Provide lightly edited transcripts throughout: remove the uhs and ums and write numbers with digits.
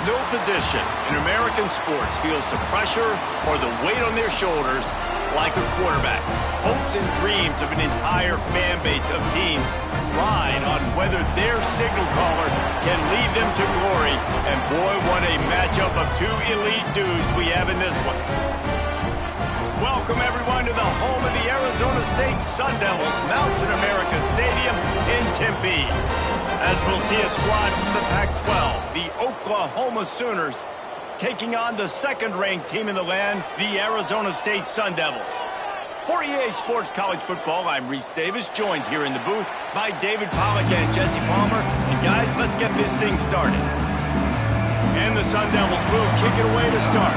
No position in American sports feels the pressure or the weight on their shoulders like a quarterback. Hopes and dreams of an entire fan base of teams ride on whether their signal caller can lead them to glory. And boy, what a matchup of two elite dudes we have in this one. Welcome, everyone, to the home of the Arizona State Sun Devils, Mountain America Stadium in Tempe. As we'll see a squad from the Pac-12, the Oklahoma Sooners, taking on the second-ranked team in the land, the Arizona State Sun Devils. For EA Sports College Football, I'm Reese Davis, joined here in the booth by David Pollack and Jesse Palmer. And guys, let's get this thing started. And the Sun Devils will kick it away to start.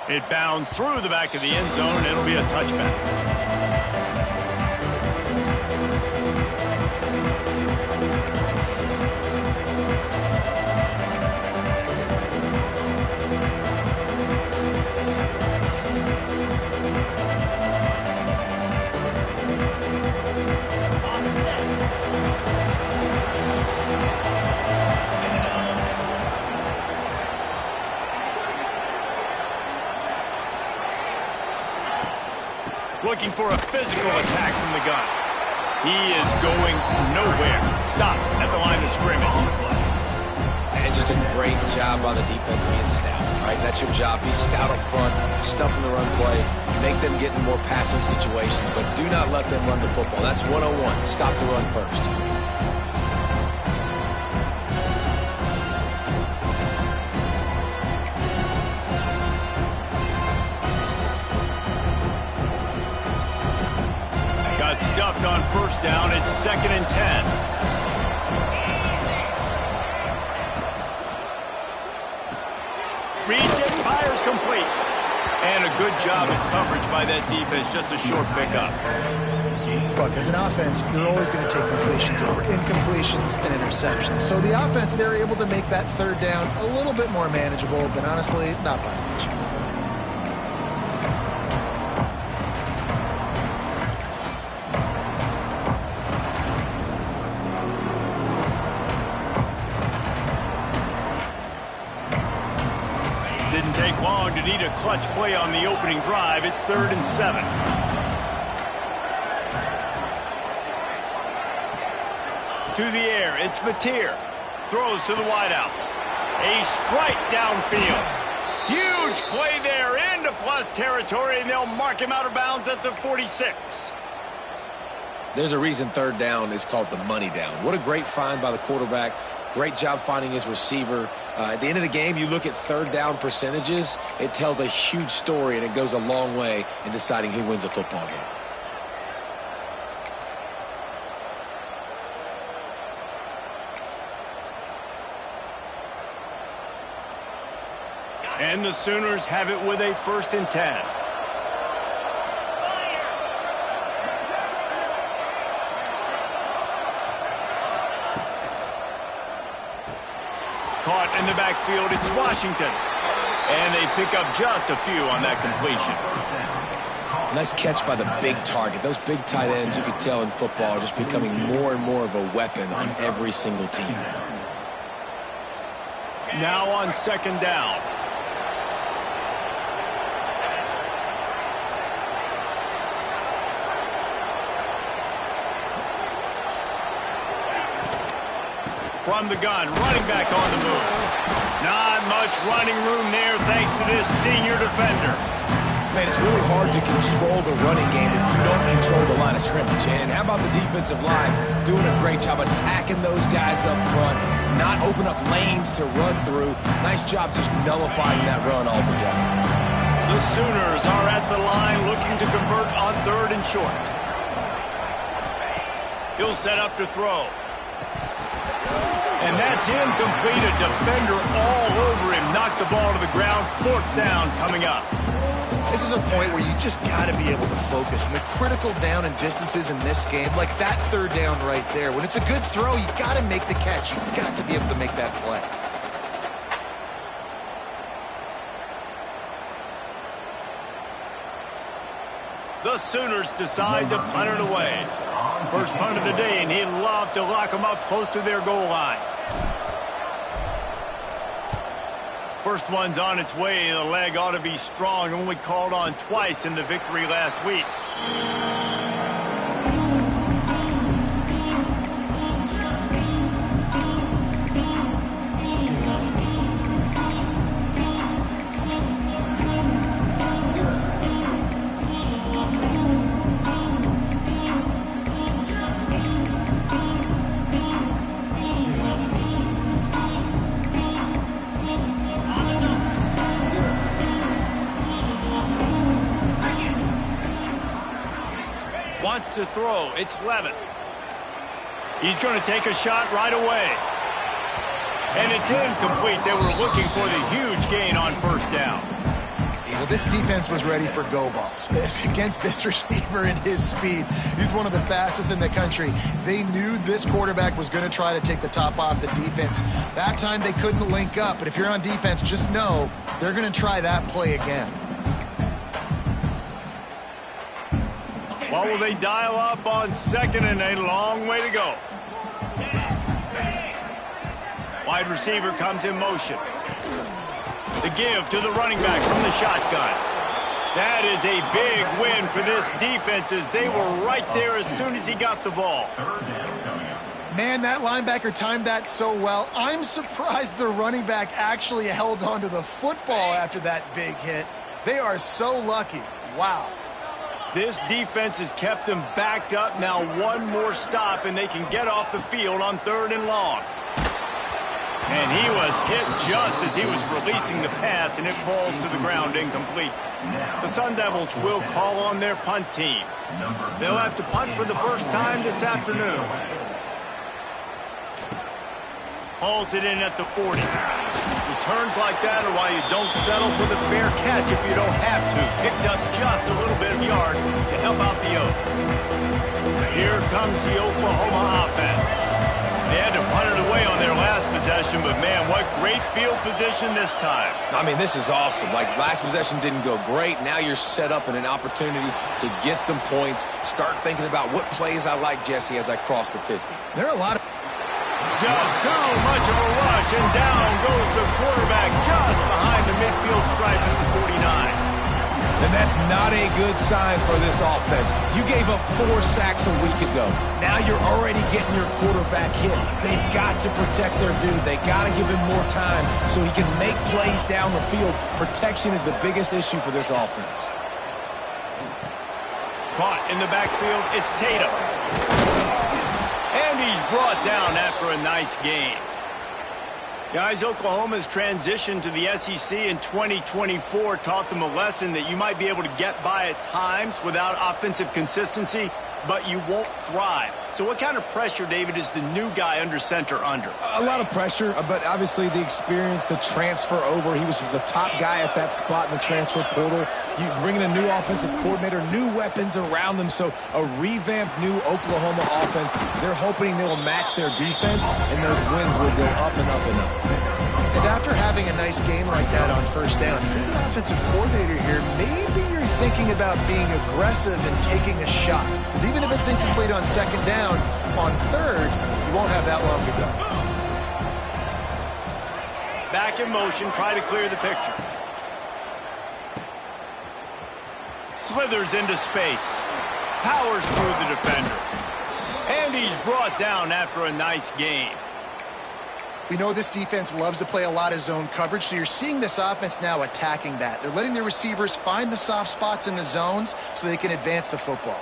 It bounds through the back of the end zone, and it'll be a touchback. Looking for a physical attack from the gun. He is going nowhere. Stop at the line of scrimmage. And just a great job on the defense being stout. Right, that's your job. Be stout up front, stuff in the run play, make them get in more passing situations, but do not let them run the football. That's 101. Stop the run first. Stuffed on first down. It's 2nd and 10. Reads it, fires complete. And a good job of coverage by that defense. Just a short pickup. Look, as an offense, you're always going to take completions over incompletions and interceptions. So the offense, they're able to make that third down a little bit more manageable, but honestly, not by much. Didn't take long to need a clutch play on the opening drive. It's 3rd and 7. To the air, it's Mateer. Throws to the wideout. A strike downfield. Huge play there into plus territory, and they'll mark him out of bounds at the 46. There's a reason third down is called the money down. What a great find by the quarterback. Great job finding his receiver. At the end of the game, you look at third down percentages. It tells a huge story, and it goes a long way in deciding who wins a football game. And the Sooners have it with a 1st and 10. Caught in the backfield, it's Washington. And they pick up just a few on that completion. Nice catch by the big target. Those big tight ends, you could tell in football, are just becoming more and more of a weapon on every single team. Now on 2nd down. From the gun, running back on the move. Not much running room there thanks to this senior defender. Man, it's really hard to control the running game if you don't control the line of scrimmage. And how about the defensive line doing a great job attacking those guys up front, not open up lanes to run through. Nice job just nullifying that run altogether. The Sooners are at the line looking to convert on 3rd and short. He'll set up to throw. And that's incomplete. A defender all over him. Knocked the ball to the ground. 4th down coming up. This is a point where you just got to be able to focus. And the critical down and distances in this game, like that 3rd down right there. When it's a good throw, you got to make the catch. You've got to be able to make that play. The The Sooners decide to punt it away. First punt of the day, and he'd love to lock them up close to their goal line. First one's on its way. The leg ought to be strong. Only called on twice in the victory last week. Wants to throw. It's Levin. He's going to take a shot right away. And it's incomplete. They were looking for the huge gain on first down. Well, this defense was ready for go balls. Against this receiver and his speed, he's one of the fastest in the country. They knew this quarterback was going to try to take the top off the defense. That time they couldn't link up, but if you're on defense, just know they're going to try that play again. Well, will they dial up on second and a long way to go? Wide receiver comes in motion. The give to the running back from the shotgun. That is a big win for this defense as they were right there as soon as he got the ball. Man, that linebacker timed that so well. I'm surprised the running back actually held onto the football after that big hit. They are so lucky. Wow. This defense has kept them backed up. Now one more stop, and they can get off the field on 3rd and long. And he was hit just as he was releasing the pass, and it falls to the ground incomplete. The Sun Devils will call on their punt team. They'll have to punt for the first time this afternoon. Hauls it in at the 40. Returns like that are why you don't settle for the fair catch if you don't have to. Picks up just a little bit of yards to help out the Oak. Here comes the Oklahoma offense. They had to punt it away on their last possession, but man, what great field position this time. I mean, this is awesome. Like, last possession didn't go great. Now you're set up in an opportunity to get some points. Start thinking about what plays I like, Jesse, as I cross the 50. There are a lot of... Just too much of a rush, and down goes the quarterback just behind the midfield stripe at the 49. And that's not a good sign for this offense. You gave up 4 sacks a week ago. Now you're already getting your quarterback hit. They've got to protect their dude. They got to give him more time so he can make plays down the field. Protection is the biggest issue for this offense. Caught in the backfield, it's Tatum. And he's brought down after a nice gain. Guys, Oklahoma's transition to the SEC in 2024 taught them a lesson that you might be able to get by at times without offensive consistency, but you won't thrive. So what kind of pressure, David, is the new guy under center under? A lot of pressure, but obviously the experience, the transfer over. He was the top guy at that spot in the transfer portal. You bring in a new offensive coordinator, new weapons around them. So a revamped new Oklahoma offense. They're hoping they will match their defense, and those wins will go up and up and up. And after having a nice game like that on first down, if you're the offensive coordinator here, maybe you're thinking about being aggressive and taking a shot. Because even if it's incomplete on second down, on third, you won't have that long to go. Back in motion, try to clear the picture. Slithers into space. Powers through the defender. And he's brought down after a nice gain. We know this defense loves to play a lot of zone coverage, so you're seeing this offense now attacking that. They're letting their receivers find the soft spots in the zones so they can advance the football.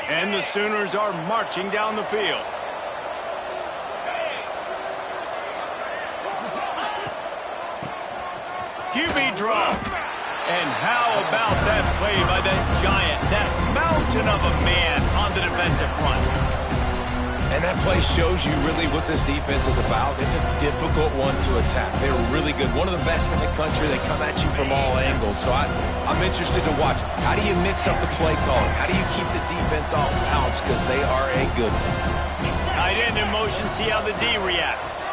And the Sooners are marching down the field. QB draw. And how about that play by that giant, that mountain of a man on the defensive front? And that play shows you really what this defense is about. It's a difficult one to attack. They're really good. One of the best in the country. They come at you from all angles. So I'm interested to watch. How do you mix up the play calling? How do you keep the defense off balance? Because they are a good one. Tight end in motion. See how the D reacts.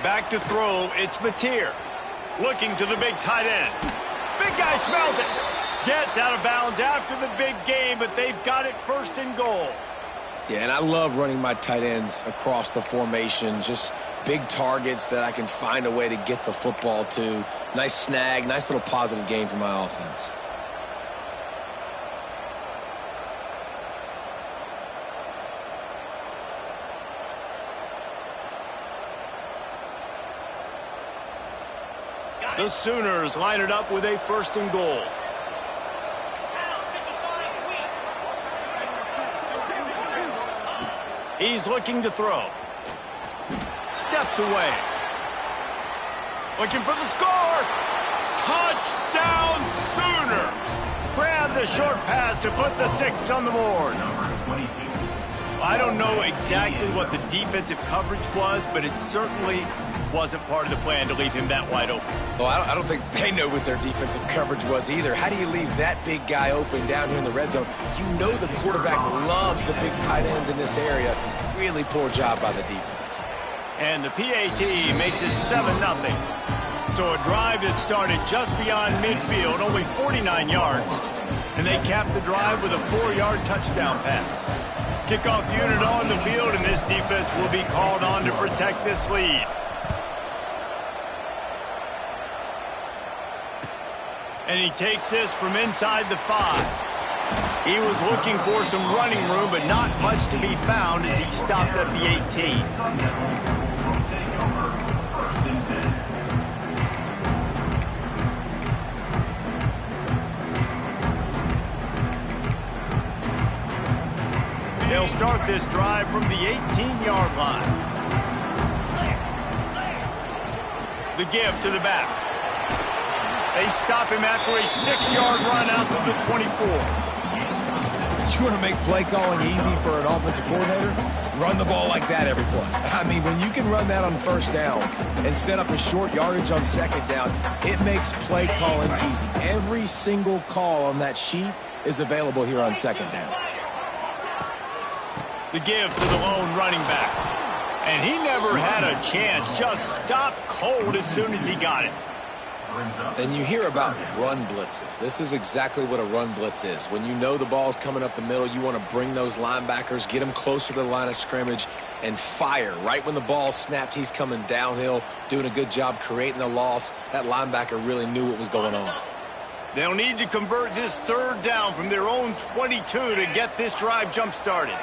Back to throw, it's Mateer. Looking to the big tight end. Big guy smells it. Gets out of bounds after the big game, but they've got it first and goal. Yeah, and I love running my tight ends across the formation. Just big targets that I can find a way to get the football to. Nice snag, nice little positive gain for my offense. The Sooners line it up with a first and goal. He's looking to throw. Steps away. Looking for the score. Touchdown Sooners. Grab the short pass to put the 6 on the board. I don't know exactly what the defensive coverage was, but it certainly wasn't part of the plan to leave him that wide open. Well, I don't think they know what their defensive coverage was either. How do you leave that big guy open down here in the red zone? You know the quarterback loves the big tight ends in this area. Really poor job by the defense. And the PAT makes it 7-0. So a drive that started just beyond midfield, only 49 yards, and they capped the drive with a 4-yard touchdown pass. Kickoff unit on the field, and this defense will be called on to protect this lead. And he takes this from inside the 5. He was looking for some running room, but not much to be found as he stopped at the 18. They'll start this drive from the 18-yard line. The give to the back. They stop him after a 6-yard run out to the 24. You want to make play calling easy for an offensive coordinator? Run the ball like that every play. I mean, when you can run that on first down and set up a short yardage on second down, it makes play calling easy. Every single call on that sheet is available here on second down. The give to the lone running back. And he never had a chance. Just stopped cold as soon as he got it. And you hear about run blitzes. This is exactly what a run blitz is. When you know the ball's coming up the middle, you want to bring those linebackers, get them closer to the line of scrimmage, and fire. Right when the ball snapped, he's coming downhill, doing a good job creating the loss. That linebacker really knew what was going on. They'll need to convert this third down from their own 22 to get this drive jump-started.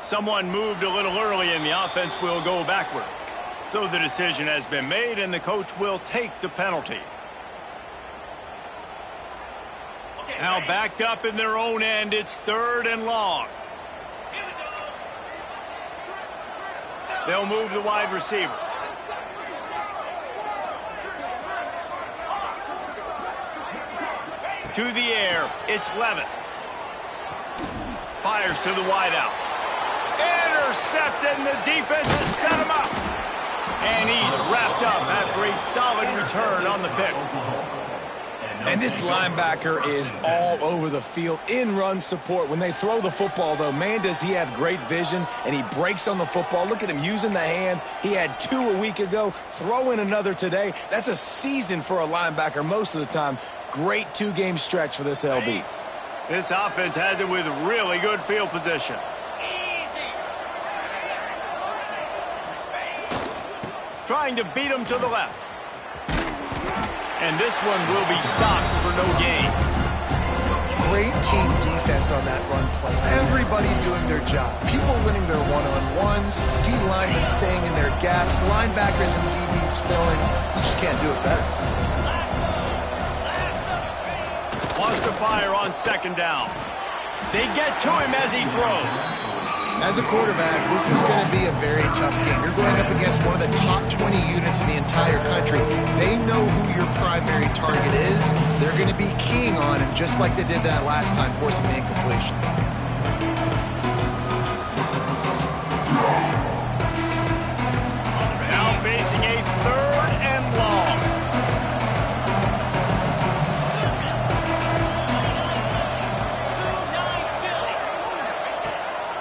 Someone moved a little early and the offense will go backward. So the decision has been made and the coach will take the penalty. Now backed up in their own end, it's 3rd and long. They'll move the wide receiver. To the air, it's Levitt. Fires to the wideout. Intercepted, and the defense has set him up. And he's wrapped up after a solid return on the pick. And this linebacker is all over the field in run support. When they throw the football, though, man, does he have great vision, and he breaks on the football. Look at him using the hands. He had 2 a week ago. Throw in another today. That's a season for a linebacker most of the time. Great 2-game stretch for this LB. This offense has it with really good field position. Trying to beat him to the left. And this one will be stopped for no gain. Great team defense on that run play. Everybody doing their job. People winning their one-on-ones, D-linemen staying in their gaps, linebackers and DBs filling. You just can't do it better. Wants to fire on 2nd down. They get to him as he throws. As a quarterback, this is going to be a very tough game. You're going up against one of the top 20 units in the entire country. They know who your primary target is. They're going to be keying on him, just like they did that last time, forcing the incompletion. facing a 3rd and long.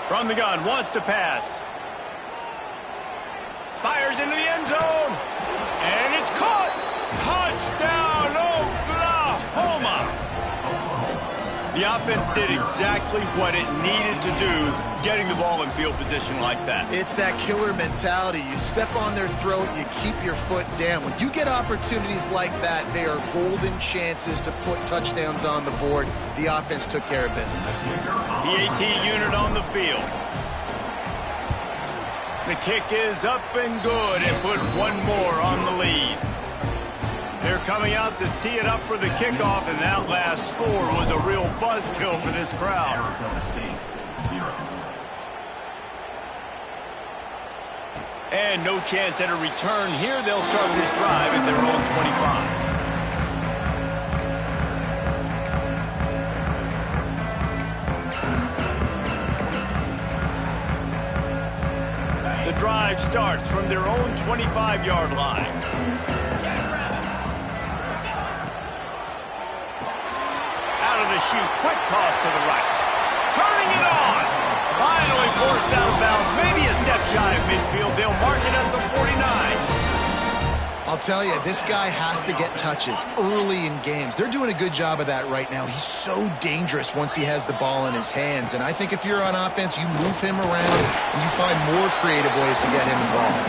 From the gun, wants to pass. Fires into the end zone. And it's caught. Touchdown, Oklahoma. The offense did exactly what it needed to do, getting the ball in field position like that. It's that killer mentality. You step on their throat, you keep your foot down. When you get opportunities like that, they are golden chances to put touchdowns on the board. The offense took care of business. The AT unit on the field. The kick is up and good and put one more on the lead. They're coming out to tee it up for the kickoff, and that last score was a real buzzkill for this crowd. And no chance at a return here. They'll start this drive at their own 25. The drive starts from their own 25-yard line. Shoot, quick toss to the right. Turning it on. Finally forced out of bounds. Maybe a step shy of midfield. They'll mark it at the 49. I'll tell you, this guy has to get touches early in games. They're doing a good job of that right now. He's so dangerous once he has the ball in his hands. And I think if you're on offense, you move him around and you find more creative ways to get him involved.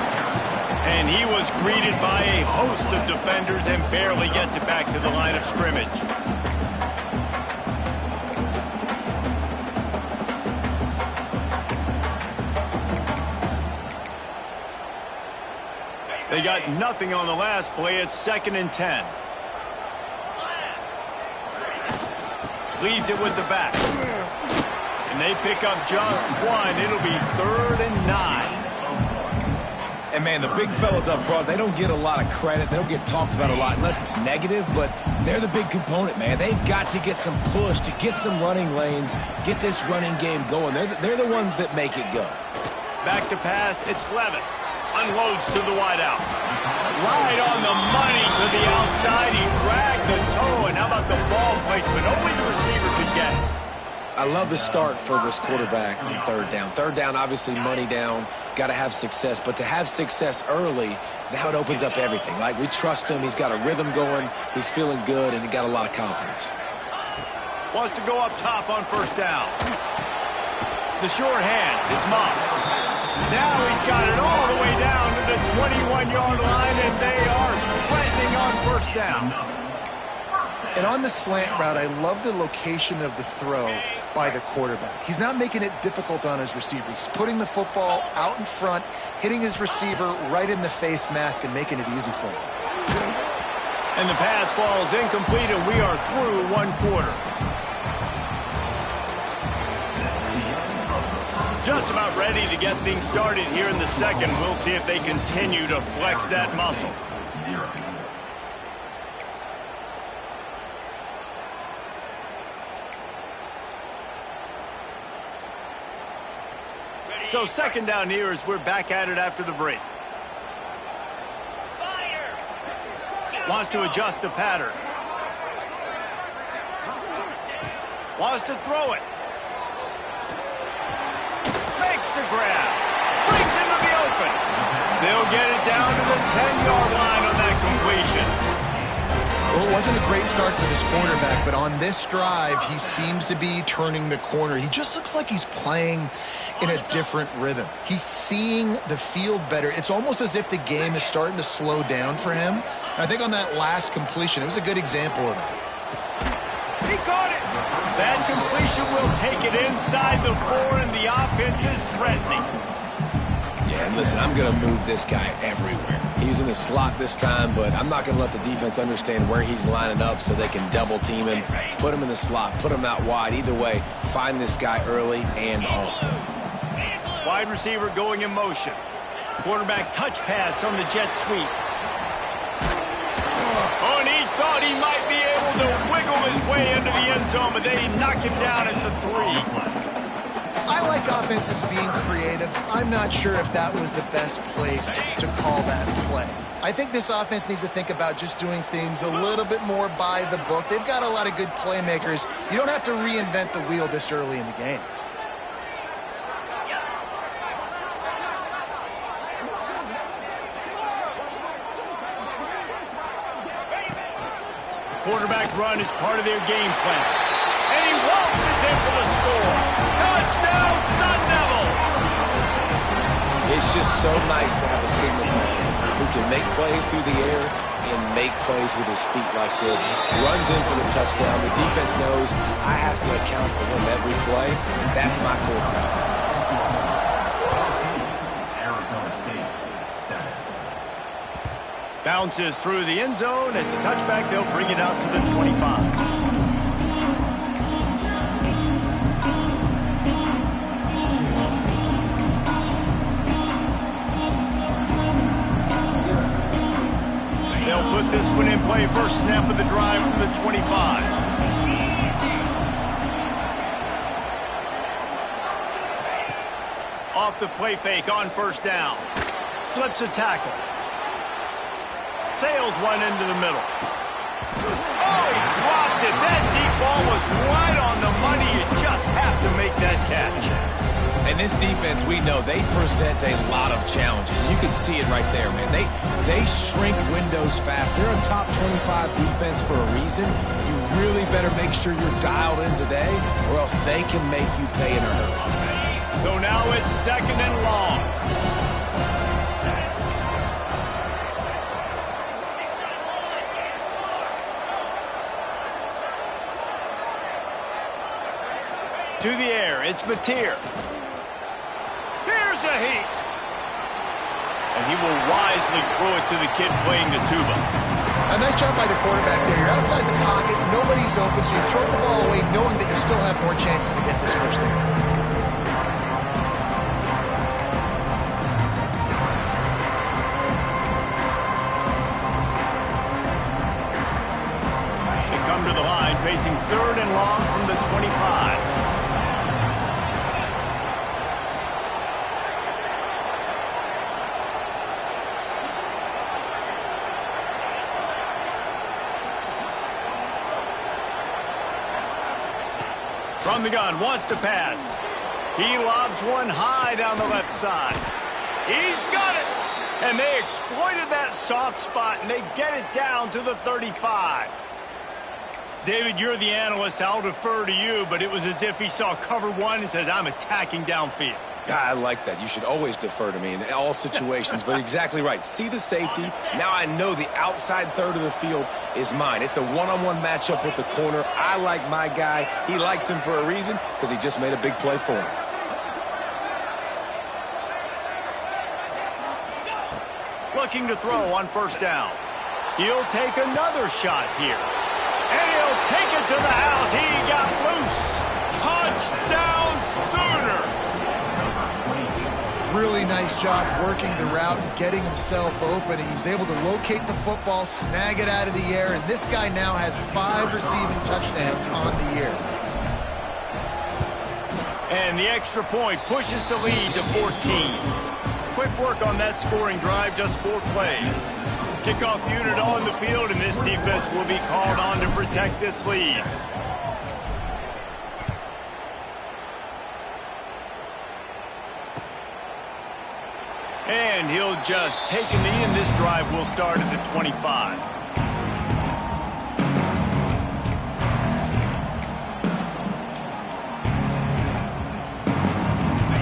And he was greeted by a host of defenders and barely gets it back to the line of scrimmage. They got nothing on the last play. It's 2nd and 10. Leaves it with the back. And they pick up just one. It'll be 3rd and 9. And, man, the big fellas up front, they don't get a lot of credit. They don't get talked about a lot unless it's negative, but they're the big component, man. They've got to get some push, to get some running lanes, get this running game going. They're the ones that make it go. Back to pass. It's Levitt. Unloads to the wideout. Right on the money to the outside. He dragged the toe. And how about the ball placement? Only the receiver could get it. I love the start for this quarterback on 3rd down. 3rd down, obviously money down. Got to have success. But to have success early, now it opens up everything. Like, we trust him. He's got a rhythm going. He's feeling good, and he got a lot of confidence. Wants to go up top on 1st down. The short hands. It's Moss. Now he's got it all the way down to the 21-yard line, and they are threatening on 1st down. And on the slant route, I love the location of the throw by the quarterback. He's not making it difficult on his receiver. He's putting the football out in front, hitting his receiver right in the face mask and making it easy for him. And the pass falls incomplete, and we are through 1 quarter. Just about ready to get things started here in the 2nd. We'll see if they continue to flex that muscle. So 2nd down here as we're back at it after the break. Wants to adjust the pattern. Wants to throw it. Makes the grab. Brings into the open. They'll get it down to the 10-yard line on that completion. Well, it wasn't a great start for this quarterback, but on this drive, he seems to be turning the corner. He just looks like he's playing in a different rhythm. He's seeing the field better. It's almost as if the game is starting to slow down for him. And I think on that last completion, it was a good example of that. He caught it. That completion will take it inside the 4, and the offense is threatening. Yeah, and listen, I'm going to move this guy everywhere. He was in the slot this time, but I'm not going to let the defense understand where he's lining up so they can double team him, put him in the slot, put him out wide. Either way, find this guy early and often. Wide receiver going in motion. Quarterback touch pass on the jet sweep. Oh, and he thought he might be able to wiggle his way into the end zone, but they knock him down at the 3. I I like offenses being creative. I'm not sure if that was the best place to call that play. I think this offense needs to think about just doing things a little bit more by the book. They've got a lot of good playmakers. You don't have to reinvent the wheel this early in the game. Quarterback run is part of their game plan. And he waltzes in for the score. Touchdown, Sun Devils! It's just so nice to have a signal man who can make plays through the air and make plays with his feet like this. Runs in for the touchdown. The defense knows I have to account for him every play. That's my quarterback. Bounces through the end zone. It's a touchback. They'll bring it out to the 25. They'll put this one in play. First snap of the drive from the 25. Off the play fake on first down. Slips a tackle. Sails one into the middle. Oh, he dropped it. That deep ball was right on the money. You just have to make that catch. And this defense, we know, they present a lot of challenges. You can see it right there, man. They shrink windows fast. They're a top 25 defense for a reason. You really better make sure you're dialed in today, or else they can make you pay in a hurry. So now it's second and long. To the air, it's Mateer. Here's a heat. And he will wisely throw it to the kid playing the tuba. A nice job by the quarterback there. You're outside the pocket, nobody's open, so you throw the ball away knowing that you still have more chances to get this first down. They come to the line facing third and long from the 25. From the gun, wants to pass. He lobs one high down the left side. He's got it! And they exploited that soft spot, and they get it down to the 35. David, you're the analyst. I'll defer to you, but it was as if he saw cover one and says, I'm attacking downfield. I like that. You should always defer to me in all situations, but exactly right. See the safety. Now I know the outside third of the field is mine. It's a one-on-one matchup with the corner. I like my guy. He likes him for a reason because he just made a big play for him. Looking to throw on first down. He'll take another shot here. And he'll take it to the house. He got loose. Touchdown Sooners. Really nice job working the route and getting himself open. He was able to locate the football, snag it out of the air, and this guy now has 5 receiving touchdowns on the year. And the extra point pushes the lead to 14. Quick work on that scoring drive, just 4 plays. Kickoff unit on the field, and this defense will be called on to protect this lead. And he'll just take a knee, and this drive will start at the 25.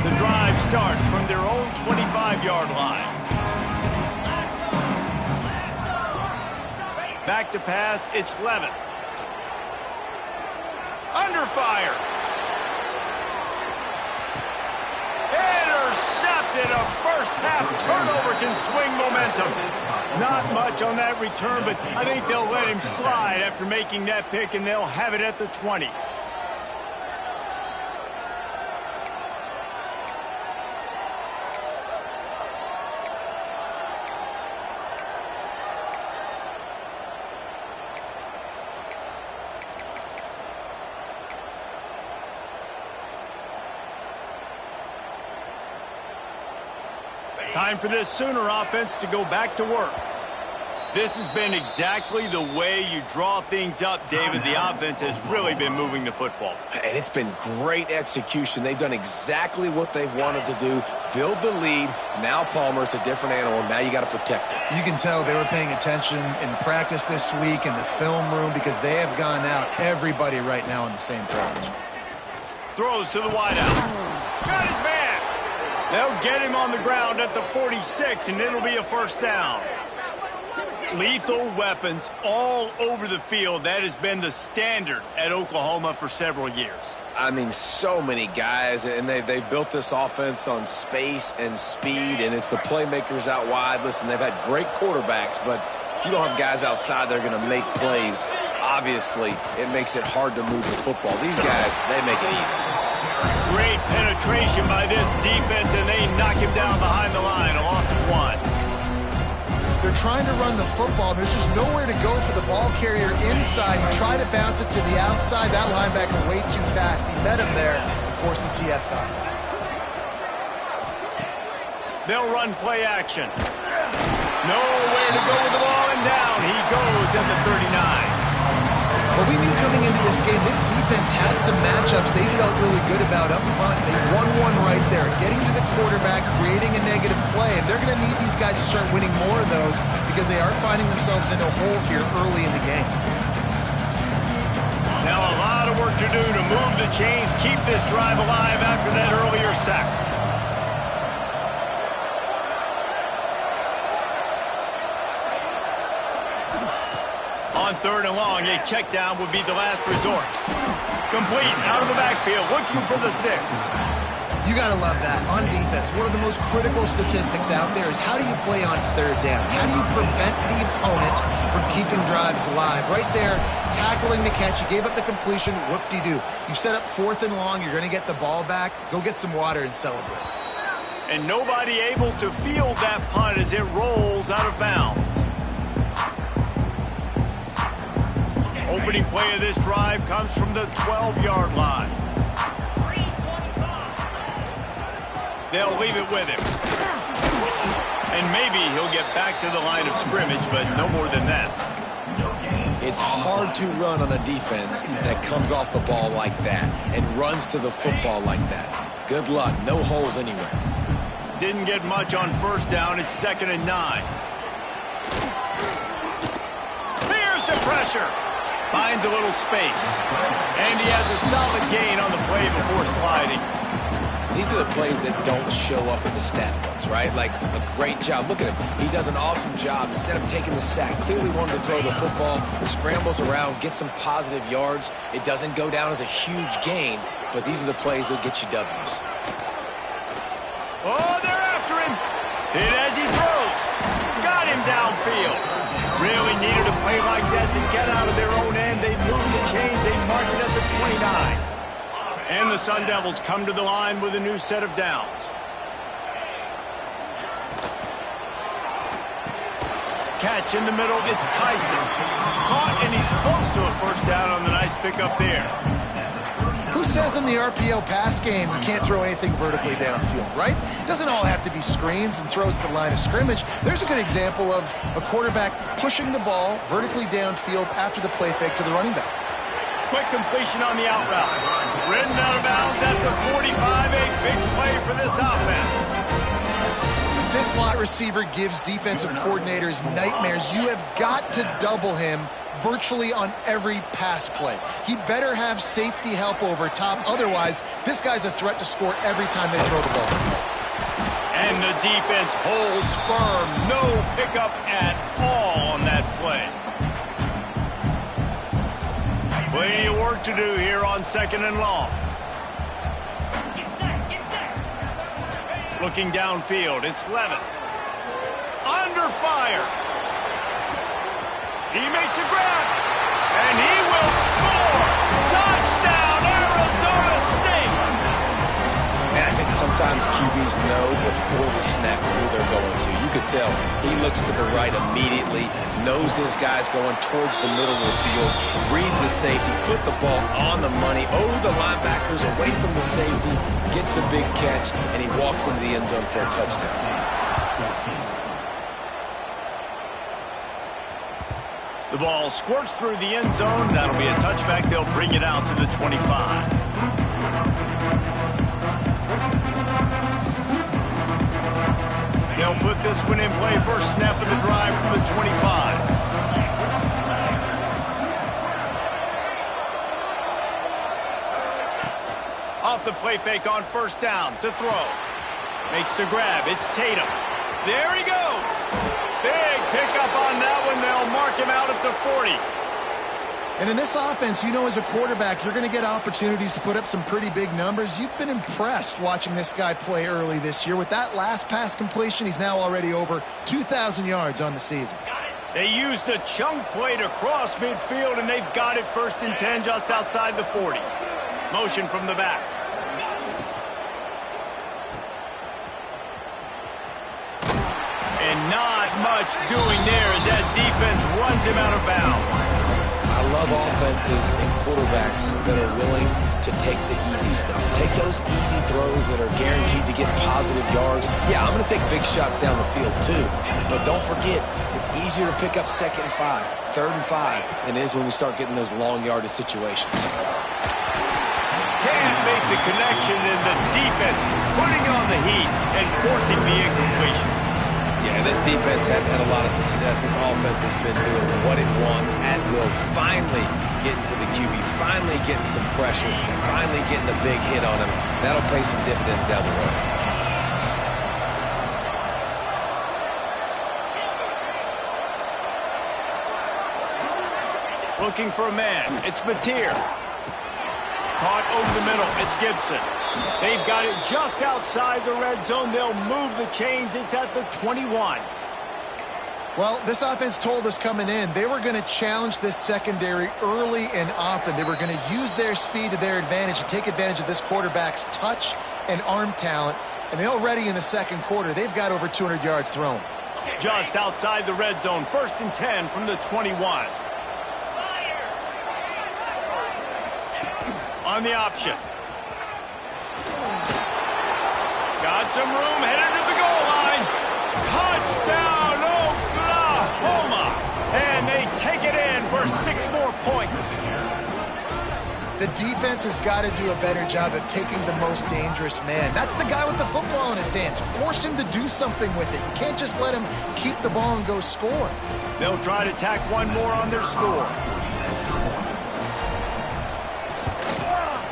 The drive starts from their own 25-yard line. Back to pass, it's Levin. Under fire. Intercepted. A first-half turnover can swing momentum. Not much on that return, but I think they'll let him slide after making that pick, and they'll have it at the 20. Time for this Sooner offense to go back to work. This has been exactly the way you draw things up, David. The offense has really been moving the football. And it's been great execution. They've done exactly what they've wanted to do. Build the lead. Now Palmer's a different animal. Now you got to protect it. You can tell they were paying attention in practice this week in the film room because they have gone out everybody right now on the same page. Throws to the wideout. Got his man. They'll get him on the ground at the 46, and it'll be a first down. Lethal weapons all over the field. That has been the standard at Oklahoma for several years. I mean, so many guys, and they built this offense on space and speed, and it's the playmakers out wide. Listen, they've had great quarterbacks, but if you don't have guys outside that are going to make plays, obviously it makes it hard to move the football. These guys, they make it easy. Great penetration by this defense, and they knock him down behind the line. A loss of 1. They're trying to run the football. There's just nowhere to go for the ball carrier inside. You try to bounce it to the outside. That linebacker way too fast. He met him there and forced the TFL. They'll run play action. Nowhere to go with the ball, and down he goes at the 39. Well, we knew coming into this game, this defense had some matchups they felt really good about up front. They won one right there, getting to the quarterback, creating a negative play, and they're going to need these guys to start winning more of those because they are finding themselves in a hole here early in the game. Now a lot of work to do to move the chains, keep this drive alive after that earlier sack. On 3rd and long, a check down would be the last resort. Complete, out of the backfield, looking for the sticks. You got to love that. On defense, one of the most critical statistics out there is how do you play on 3rd down? How do you prevent the opponent from keeping drives alive? Right there, tackling the catch. You gave up the completion. Whoop-de-doo. You set up 4th and long. You're going to get the ball back. Go get some water and celebrate. And nobody able to field that punt as it rolls out of bounds. Opening play of this drive comes from the 12-yard line. They'll leave it with him. And maybe he'll get back to the line of scrimmage, but no more than that. It's hard to run on a defense that comes off the ball like that and runs to the football like that. Good luck. No holes anywhere. Didn't get much on 1st down. It's 2nd and 9. Here's the pressure. Finds a little space. And he has a solid gain on the play before sliding. These are the plays that don't show up in the stat books, right? Like a great job. Look at him. He does an awesome job. Instead of taking the sack, clearly wanted to throw the football, scrambles around, get some positive yards. It doesn't go down as a huge gain, but these are the plays that get you W's. Oh, they're after him. Hit as he throws. Got him downfield. Really needed a play like that to get out of their own end. They moved the chains. They marked it at the 29. And the Sun Devils come to the line with a new set of downs. Catch in the middle. It's Tyson. Caught, and he's close to a first down on the nice pickup there. Who says in the RPO pass game you can't throw anything vertically downfield, right? It doesn't all have to be screens and throws to the line of scrimmage. There's a good example of a quarterback pushing the ball vertically downfield after the play fake to the running back. Quick completion on the out route. Ridden out of bounds at the 45. A big play for this offense. This slot receiver gives defensive coordinators nightmares. You have got to double him virtually on every pass play. He better have safety help over top. Otherwise, this guy's a threat to score every time they throw the ball. And the defense holds firm. No pickup at all on that play. Plenty of work to do here on 2nd and long. Looking downfield, it's Levin. Under fire. He makes a grab, and he will score. Touchdown, Arizona State. And I think sometimes QBs know before the snap who they're going to. You could tell he looks to the right immediately, knows his guy's going towards the middle of the field, reads the safety, put the ball on the money, over the linebackers, away from the safety, gets the big catch, and he walks into the end zone for a touchdown. The ball squirts through the end zone. That'll be a touchback. They'll bring it out to the 25. They'll put this one in play. First snap of the drive from the 25. Off the play fake on first down to throw. Makes the grab. It's Tatum. There he goes. Big pickup on that one. They'll mark him out at the 40. And in this offense, you know, as a quarterback, you're going to get opportunities to put up some pretty big numbers. You've been impressed watching this guy play early this year. With that last pass completion, he's now already over 2,000 yards on the season. They used a chunk play to cross midfield, and they've got it 1st and 10 just outside the 40. Motion from the back. And not much doing there as that defense runs him out of bounds. I love offenses and quarterbacks that are willing to take the easy stuff. Take those easy throws that are guaranteed to get positive yards. Yeah, I'm going to take big shots down the field too. But don't forget, it's easier to pick up 2nd and 5, 3rd and 5 than it is when we start getting those long yardage situations. Can't make the connection, and the defense putting on the heat and forcing the incompletion. Yeah, this defense hadn't had a lot of success. This offense has been doing what it wants at will. Finally getting to the QB, finally getting some pressure, finally getting a big hit on him. That'll pay some dividends down the road. Looking for a man. It's Mateer. Caught over the middle. It's Gibson. They've got it just outside the red zone. They'll move the chains. It's at the 21. Well, this offense told us coming in they were going to challenge this secondary early and often. They were going to use their speed to their advantage and take advantage of this quarterback's touch and arm talent. And already in the second quarter, they've got over 200 yards thrown. Just outside the red zone. 1st and 10 from the 21. On the option. Got some room, headed to the goal line. Touchdown, Oklahoma. And they take it in for 6 more points. The defense has got to do a better job of taking the most dangerous man. That's the guy with the football in his hands. Force him to do something with it. You can't just let him keep the ball and go score. They'll try to tack one more on their score.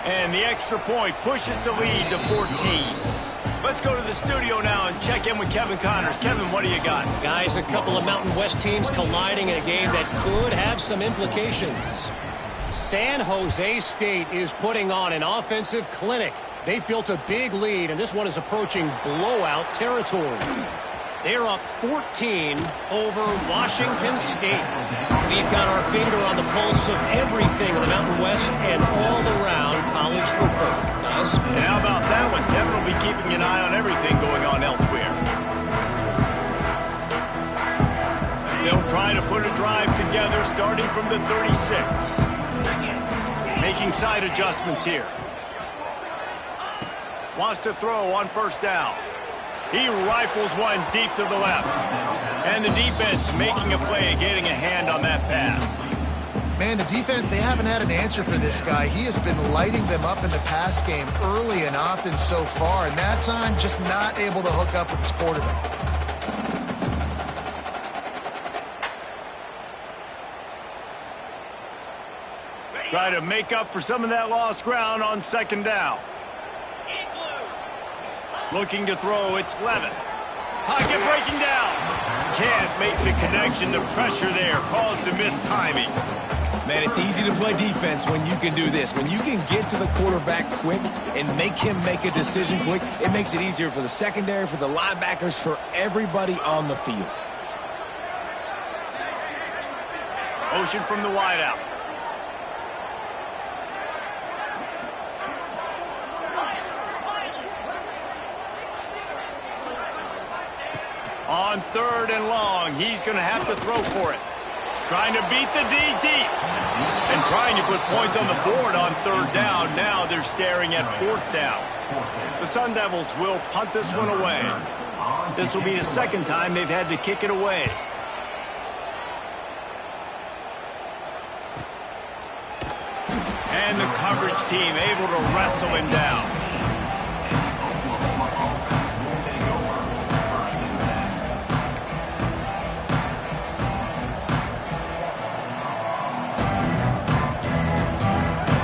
And the extra point pushes the lead to 14. Let's go to the studio now and check in with Kevin Connors. Kevin, what do you got? Guys, a couple of Mountain West teams colliding in a game that could have some implications. San Jose State is putting on an offensive clinic. They've built a big lead, and this one is approaching blowout territory. They're up 14 over Washington State. We've got our finger on the pulse of everything in the Mountain West and all around college football. Guys? And how about that one? Kevin will be keeping an eye on everything going on elsewhere. They'll try to put a drive together starting from the 36. Making side adjustments here. Wants to throw on 1st down. He rifles one deep to the left. And the defense making a play and getting a hand on that pass. Man, the defense, they haven't had an answer for this guy. He has been lighting them up in the pass game early and often so far. And that time, just not able to hook up with his quarterback. Try to make up for some of that lost ground on 2nd down. Looking to throw, it's Levin. Pocket breaking down. Can't make the connection. The pressure there caused the missed timing. Man, it's easy to play defense when you can do this. When you can get to the quarterback quick and make him make a decision quick, it makes it easier for the secondary, for the linebackers, for everybody on the field. Motion from the wideout. On 3rd and long, he's going to have to throw for it. Trying to beat the D deep. And trying to put points on the board on 3rd down. Now they're staring at 4th down. The Sun Devils will punt this one away. This will be the 2nd time they've had to kick it away. And the coverage team able to wrestle him down.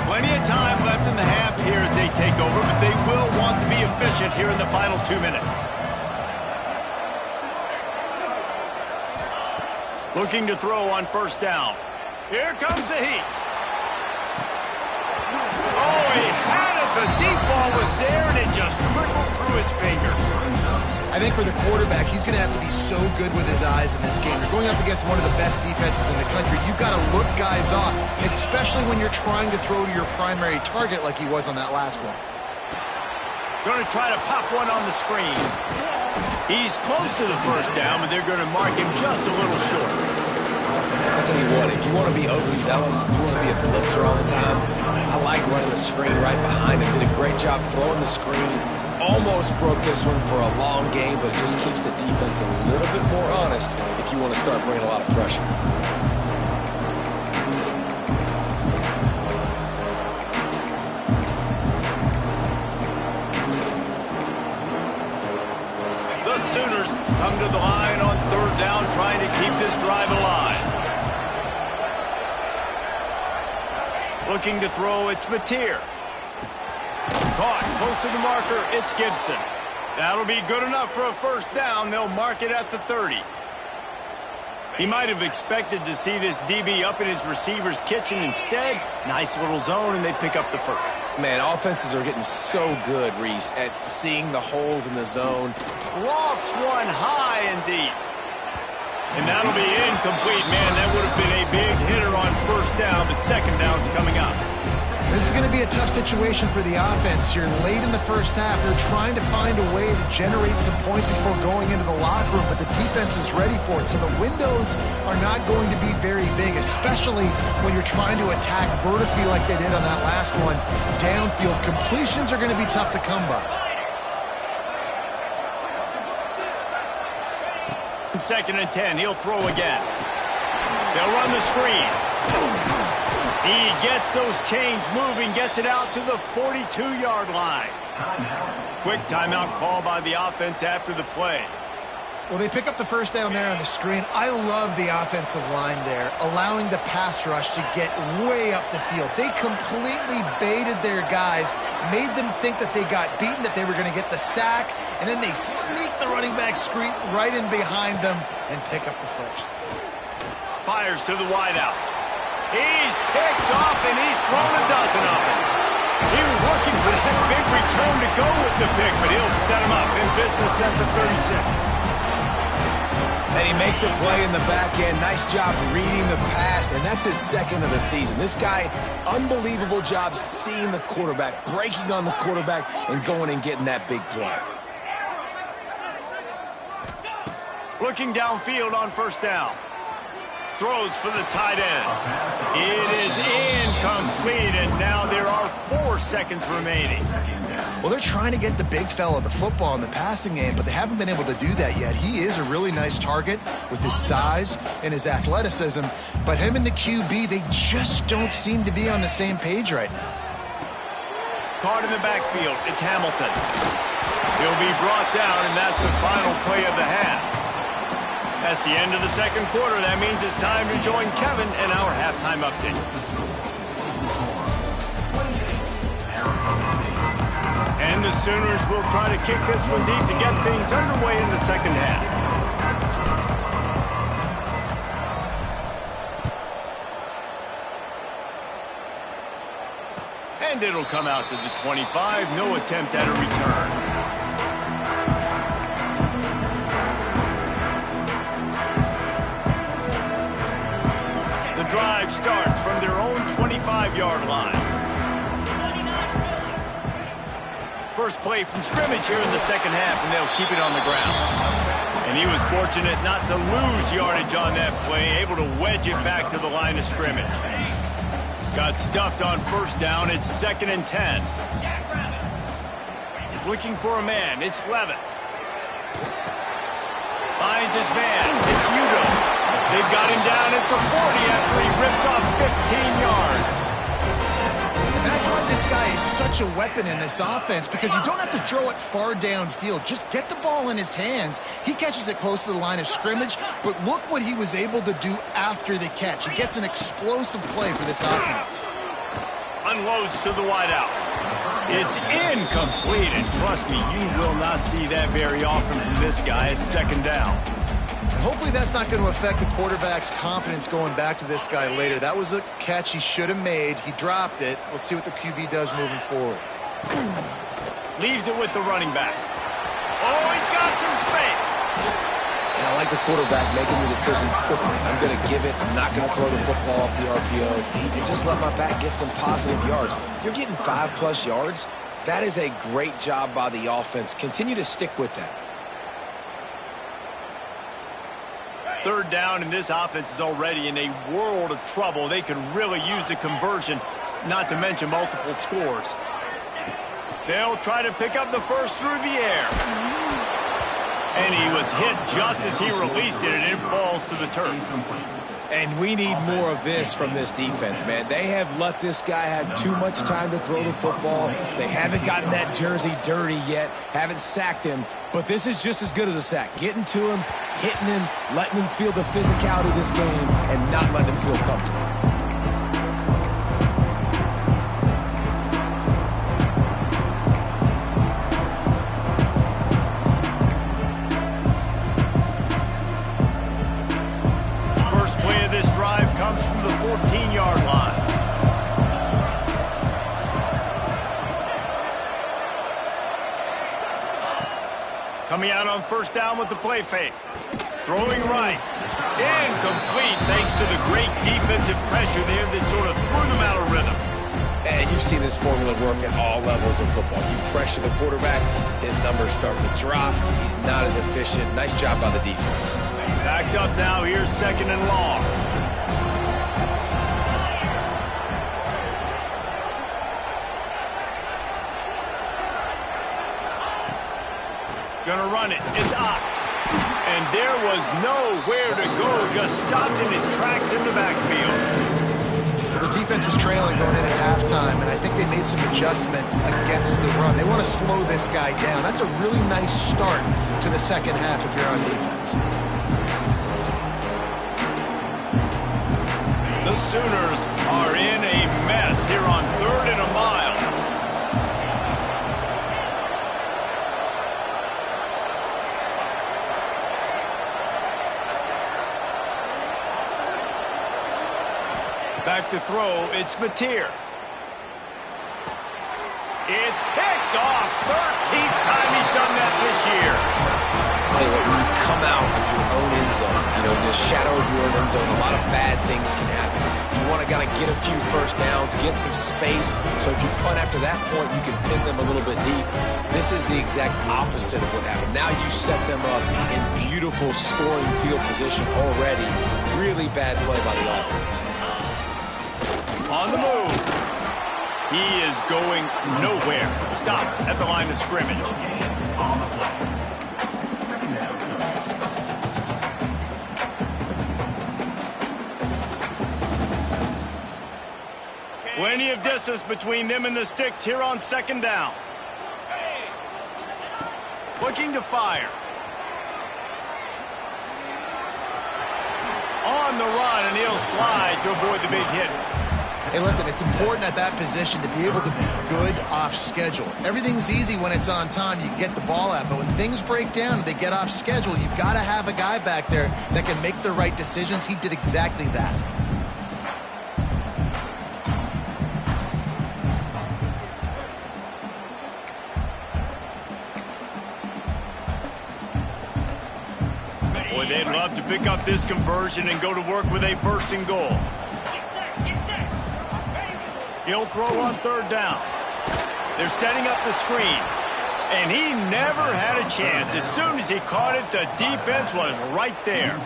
Plenty of time left in the half here as they take over, but they will want to be efficient here in the final 2 minutes. Looking to throw on first down. Here comes the heat. Oh, he had it. The deep ball was there, and it just trickled through his fingers. I think for the quarterback, he's going to have to be so good with his eyes in this game. You're going up against one of the best defenses in the country. You've got to look guys off, especially when you're trying to throw to your primary target like he was on that last one. Going to try to pop one on the screen. He's close to the first down, but they're going to mark him just a little short. I'll tell you what, if you want to be overzealous, if you want to be a blitzer all the time, I like running the screen right behind him. Did a great job throwing the screen. Almost broke this one for a long game, but it just keeps the defense a little bit more honest if you want to start bringing a lot of pressure. The Sooners come to the line on third down, trying to keep this drive alive. Looking to throw, it's Mateer. Caught, close to the marker, it's Gibson. That'll be good enough for a first down. They'll mark it at the 30. He might have expected to see this DB up in his receiver's kitchen. Instead, nice little zone, and they pick up the first. Man, offenses are getting so good, Reese, at seeing the holes in the zone. Lofts one high and deep. And that'll be incomplete, man. That would have been a big hitter on first down, but second down's coming up. This is going to be a tough situation for the offense here. Late in the first half, they're trying to find a way to generate some points before going into the locker room, but the defense is ready for it. So the windows are not going to be very big, especially when you're trying to attack vertically like they did on that last one. Downfield completions are going to be tough to come by. Second and 10, he'll throw again. They'll run the screen. He gets those chains moving, gets it out to the 42-yard line. Quick timeout call by the offense after the play. Well, they pick up the first down there on the screen. I love the offensive line there, allowing the pass rush to get way up the field. They completely baited their guys, made them think that they got beaten, that they were going to get the sack, and then they sneak the running back screen right in behind them and pick up the first. Fires to the wideout. He's picked off, and he's thrown a dozen of them. He was looking for that big return to go with the pick, but he'll set him up in business at the 36. And he makes a play in the back end. Nice job reading the pass, and that's his second of the season. This guy, unbelievable job seeing the quarterback, breaking on the quarterback, and going and getting that big play. Looking downfield on first down. Throws for the tight end. It is incomplete, and now there are 4 seconds remaining. Well, they're trying to get the big fella the football in the passing game, but they haven't been able to do that yet. He is a really nice target with his size and his athleticism, but him and the QB, they just don't seem to be on the same page right now. Caught in the backfield, it's Hamilton. He'll be brought down, and that's the final play of the half. That's the end of the second quarter. That means it's time to join Kevin in our halftime update. And the Sooners will try to kick this one deep to get things underway in the second half. And it'll come out to the 25. No attempt at a return. Drive starts from their own 25-yard line. First play from scrimmage here in the second half, and they'll keep it on the ground. And he was fortunate not to lose yardage on that play, able to wedge it back to the line of scrimmage. Got stuffed on first down. It's second and 10. Looking for a man. It's Levitt. Finds his man. It's Udo. They've got him down at the 40 after he ripped off 15 yards. such a weapon in this offense because you don't have to throw it far downfield. Just get the ball in his hands. He catches it close to the line of scrimmage, but look what he was able to do after the catch. He gets an explosive play for this offense. Unloads to the wideout. It's incomplete, and trust me, you will not see that very often from this guy at second down. Hopefully that's not going to affect the quarterback's confidence going back to this guy later. That was a catch he should have made. He dropped it. Let's see what the QB does moving forward. Leaves it with the running back. Oh, he's got some space. And I like the quarterback making the decision quickly. I'm going to give it. I'm not going to throw the football off the RPO and just let my back get some positive yards. You're getting 5+ yards. That is a great job by the offense. Continue to stick with that. Third down, and this offense is already in a world of trouble. They could really use a conversion, not to mention multiple scores. They'll try to pick up the first through the air. And he was hit just as he released it, and it falls to the turf. And we need more of this from this defense, man. They have let this guy have too much time to throw the football. They haven't gotten that jersey dirty yet, haven't sacked him. But this is just as good as a sack. Getting to him, hitting him, letting him feel the physicality of this game, and not letting him feel comfortable. From the 14-yard line. Coming out on first down with the play fake. Throwing right. Incomplete thanks to the great defensive pressure there that sort of threw them out of rhythm. And you've seen this formula work at all levels of football. You pressure the quarterback, his numbers start to drop. He's not as efficient. Nice job by the defense. Backed up now. Here's second and long. Gonna run it. It's up. And there was nowhere to go. Just stopped in his tracks in the backfield. The defense was trailing going in at halftime, and I think they made some adjustments against the run. They want to slow this guy down. That's a really nice start to the second half if you're on defense. The Sooners are in a mess here on 3rd and a mile. Back to throw, it's Mateer. It's picked off. 13th time he's done that this year. Tell you what, when you come out of your own end zone, you know, in the shadow of your own end zone, a lot of bad things can happen. You want to kind of get a few first downs, get some space, so if you punt after that point, you can pin them a little bit deep. This is the exact opposite of what happened. Now you set them up in beautiful scoring field position already. Really bad play by the offense. On the move. He is going nowhere. Stop at the line of scrimmage. Plenty of distance between them and the sticks here on second down. Looking to fire. On the run, and he'll slide to avoid the big hit. Hey, listen, it's important at that position to be able to be good off schedule. Everything's easy when it's on time. You can get the ball out, but when things break down and they get off schedule, you've got to have a guy back there that can make the right decisions. He did exactly that. Boy, they'd love to pick up this conversion and go to work with a 1st and goal. He'll throw on 3rd down. They're setting up the screen. And he never had a chance. As soon as he caught it, the defense was right there.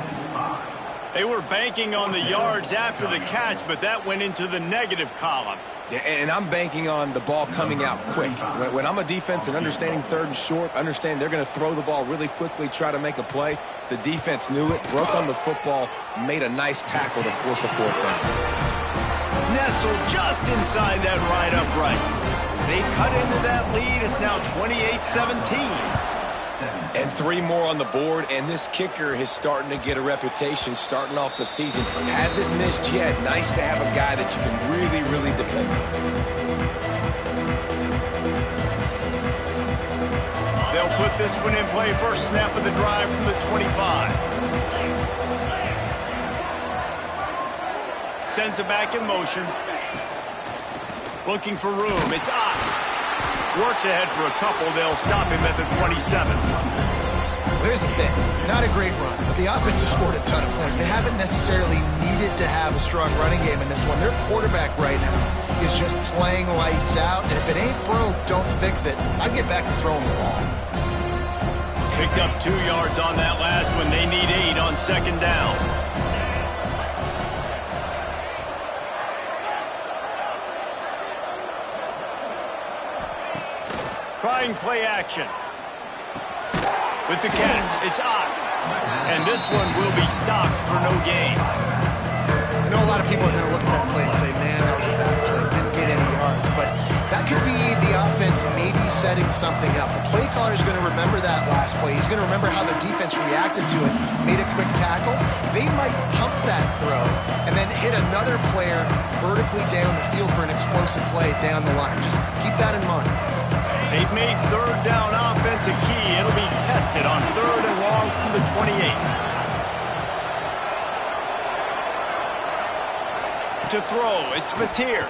They were banking on the yards after the catch, but that went into the negative column. Yeah, and I'm banking on the ball coming out quick. When I'm a defense and understanding 3rd and short, understand they're going to throw the ball really quickly, try to make a play. The defense knew it, broke on the football, made a nice tackle to force a 4th down. Nestled just inside that right upright. They cut into that lead. It's now 28-17. And 3 more on the board, and this kicker is starting to get a reputation starting off the season. Hasn't missed yet. Nice to have a guy that you can really, really depend on. They'll put this one in play. First snap of the drive from the 25. Sends it back in motion. Looking for room. It's up. Works ahead for a couple. They'll stop him at the 27. Here's the thing. Not a great run, but the offense has scored a ton of points. They haven't necessarily needed to have a strong running game in this one. Their quarterback right now is just playing lights out, and if it ain't broke, don't fix it. I'd get back to throwing the ball. Picked up 2 yards on that last one. They need 8 on second down. Trying play action. With the catch, it's up. And this one will be stopped for no gain. I know a lot of people are going to look at that play and say, man, that was a bad play. Didn't get any yards. But that could be the offense maybe setting something up. The play caller is going to remember that last play. He's going to remember how the defense reacted to it, made a quick tackle. They might pump that throw and then hit another player vertically down the field for an explosive play down the line. Just keep that in mind. They've made third down offense a key. It'll be tested on 3rd and long from the 28. To throw, it's Mateer.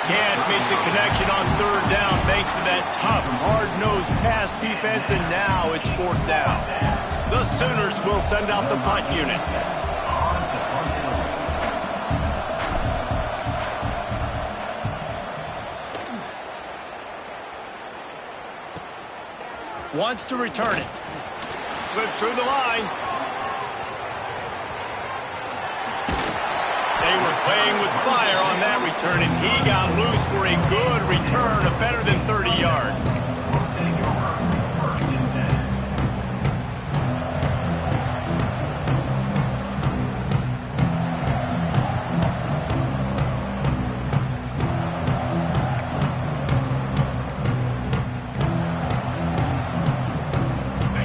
Can't make the connection on 3rd down thanks to that tough, hard-nosed pass defense, and now it's 4th down. The Sooners will send out the punt unit. Wants to return it. Slips through the line. They were playing with fire on that return, and he got loose for a good return of better than 30 yards.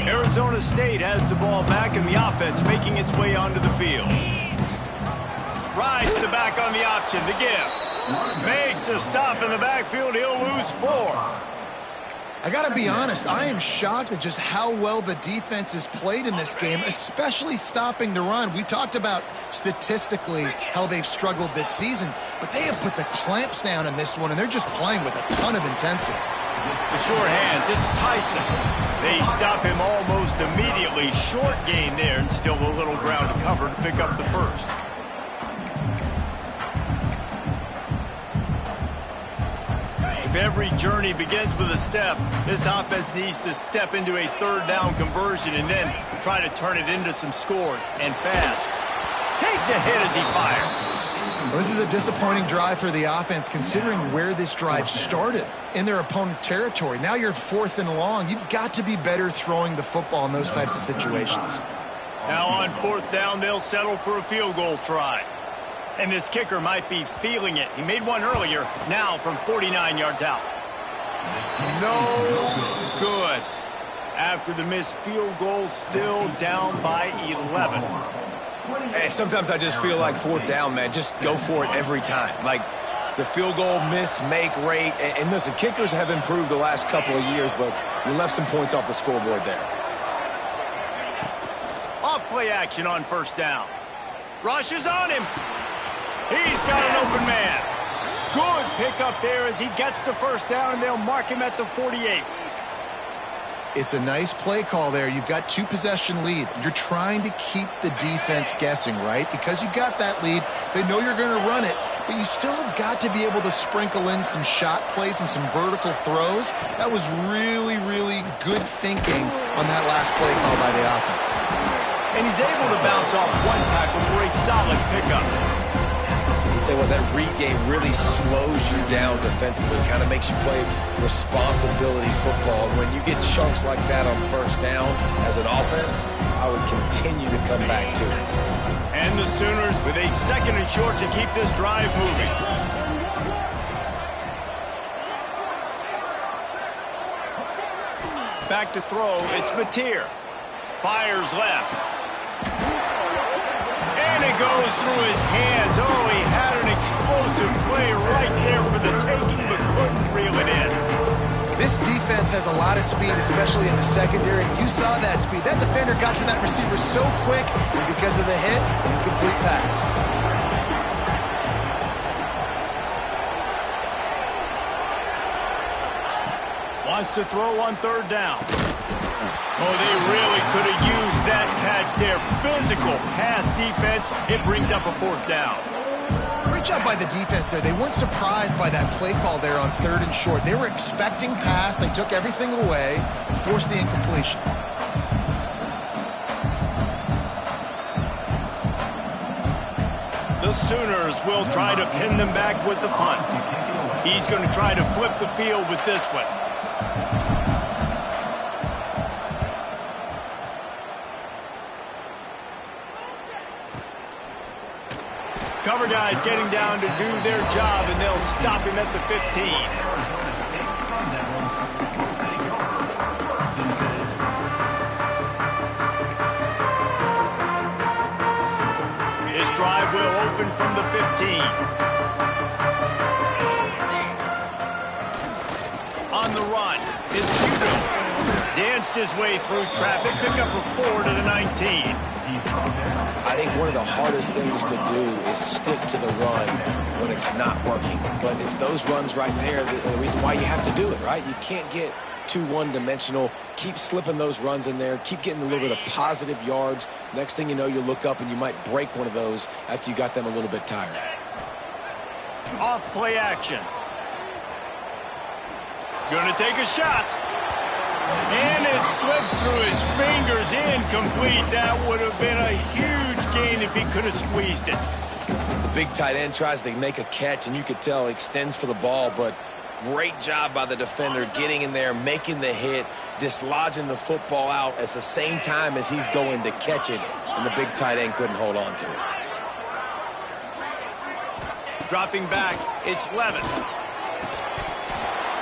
Arizona State has the ball back, and the offense making its way onto the field. Rides the back on the option, the give. Makes a stop in the backfield. He'll lose 4. I got to be honest, I am shocked at just how well the defense has played in this game, especially stopping the run. We talked about statistically how they've struggled this season, but they have put the clamps down in this one, and they're just playing with a ton of intensity. The short hands, it's Tyson. They stop him almost immediately. Short gain there, and still a little ground to cover to pick up the first. If every journey begins with a step, this offense needs to step into a 3rd down conversion and then try to turn it into some scores, and fast. Takes a hit as he fires. Well, this is a disappointing drive for the offense considering where this drive started in their opponent territory. Now you're 4th and long. You've got to be better throwing the football in those types of situations. Now on 4th down, they'll settle for a field goal try. And this kicker might be feeling it. He made one earlier, now from 49 yards out. No good. After the missed field goal, still down by 11. Hey, sometimes I just feel like 4th down, man. Just go for it every time. Like the field goal miss, make rate. And listen, kickers have improved the last couple of years, but you left some points off the scoreboard there. Off play action on 1st down. Rushes on him. He's got an open man. Good pickup there as he gets the 1st down, and they'll mark him at the 48. It's a nice play call there. You've got 2-possession lead. You're trying to keep the defense guessing, right? Because you've got that lead, they know you're going to run it, but you still have got to be able to sprinkle in some shot plays and some vertical throws. That was really, really good thinking on that last play call by the offense. And he's able to bounce off one tackle for a solid pickup. Tell you what, that read game really slows you down defensively, kind of makes you play responsibility football. When you get chunks like that on 1st down as an offense, I would continue to come back to it. And the Sooners with a 2nd and short to keep this drive moving. Back to throw, it's Mateer. Fires left. And it goes through his hands. Oh, he had an explosive play right there for the taking, but couldn't reel it in. This defense has a lot of speed, especially in the secondary, and you saw that speed. That defender got to that receiver so quick, and because of the hit, incomplete pass. Wants to throw on third down. Oh, they really could have used that catch there. Physical pass defense. It brings up a fourth down. Great job by the defense there. They weren't surprised by that play call there on third and short. They were expecting pass. They took everything away, forced the incompletion. The Sooners will try to pin them back with the punt. He's going to try to flip the field with this one. Cover guys getting down to do their job, and they'll stop him at the 15. His drive will open from the 15. On the run, it's Hugo. Danced his way through traffic, pick up a 4 to the 19. I think one of the hardest things to do is stick to the run when it's not working. But it's those runs right there that are the reason why you have to do it, right? You can't get too one-dimensional. Keep slipping those runs in there. Keep getting a little bit of positive yards. Next thing you know, you look up and you might break one of those after you got them a little bit tired. Off play action. Gonna take a shot. And it slips through his fingers, incomplete. That would have been a huge gain if he could have squeezed it. The big tight end tries to make a catch, and you could tell he extends for the ball, but great job by the defender getting in there, making the hit, dislodging the football out at the same time as he's going to catch it, and the big tight end couldn't hold on to it. Dropping back, it's Levin.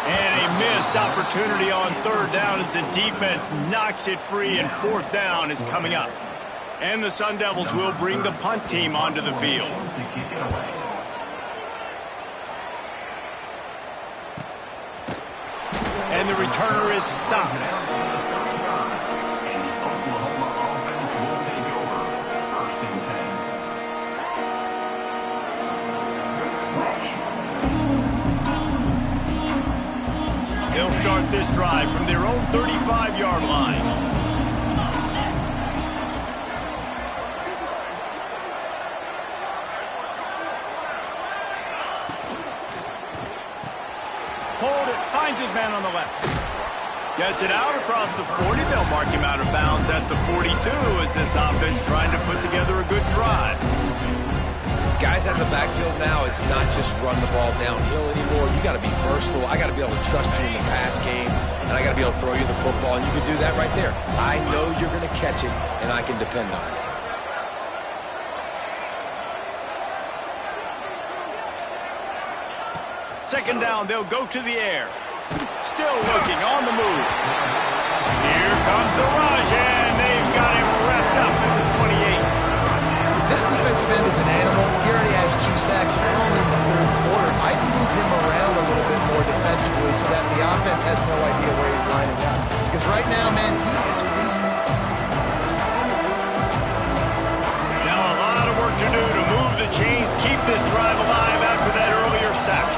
And a missed opportunity on third down as the defense knocks it free, and fourth down is coming up. And the Sun Devils will bring the punt team onto the field. And the returner is stopped. They'll start this drive from their own 35-yard line. Hold it, finds his man on the left. Gets it out across the 40. They'll mark him out of bounds at the 42 as this offense trying to put together a good drive. Guys out of the backfield now, it's not just run the ball downhill anymore. You got to be versatile. I got to be able to trust you in the pass game, and I got to be able to throw you the football, and you can do that right there. I know you're going to catch it, and I can depend on it. Second down, they'll go to the air. Still looking on the move. Here comes the rush, and they've got him wrapped up in the 28. This defensive end is an animal. He already has 2 sacks early in the third quarter. I'd move him around a little bit more defensively so that the offense has no idea where he's lining up. Because right now, man, he is feasting. Now a lot of work to do to move the chains, keep this drive alive after that earlier sack.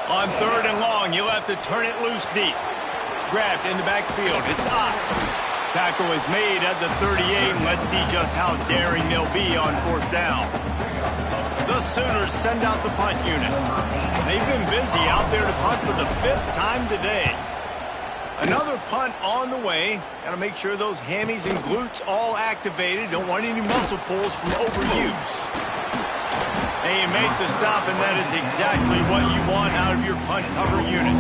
On third and long, you'll have to turn it loose deep. Grabbed in the backfield. It's up. Tackle is made at the 38, and let's see just how daring they'll be on fourth down. The Sooners send out the punt unit. They've been busy out there to punt for the 5th time today. Another punt on the way. Got to make sure those hammies and glutes all activated. Don't want any muscle pulls from overuse. They make the stop, and that is exactly what you want out of your punt cover unit.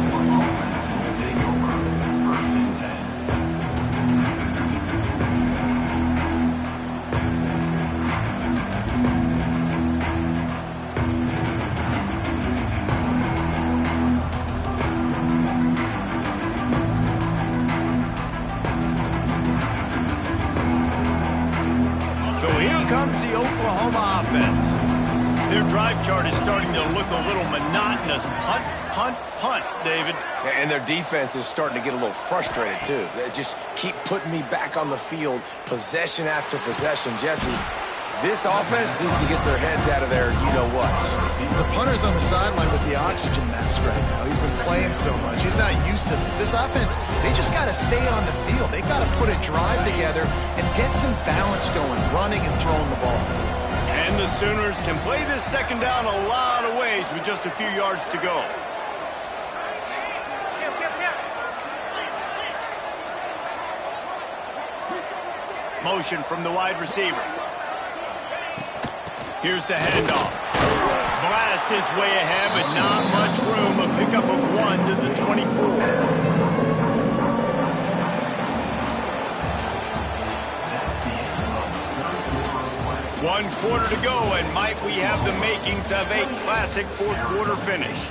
comes the Oklahoma offense. Their drive chart is starting to look a little monotonous. Punt, punt, punt, David. And their defense is starting to get a little frustrated, too. They just keep putting me back on the field, possession after possession. Jesse, this offense needs to get their heads out of their you-know-what. The punter's on the sideline with the oxygen mask right now. He's been playing so much. He's not used to this. This offense, they just got to stay on the field. They got to put a drive together and get some balance going, running and throwing the ball. And the Sooners can play this second down a lot of ways with just a few yards to go. Motion from the wide receiver. Here's the handoff. Blast his way ahead, but not much room. A pickup of 1 to the 24. One quarter to go, and might we have the makings of a classic fourth-quarter finish.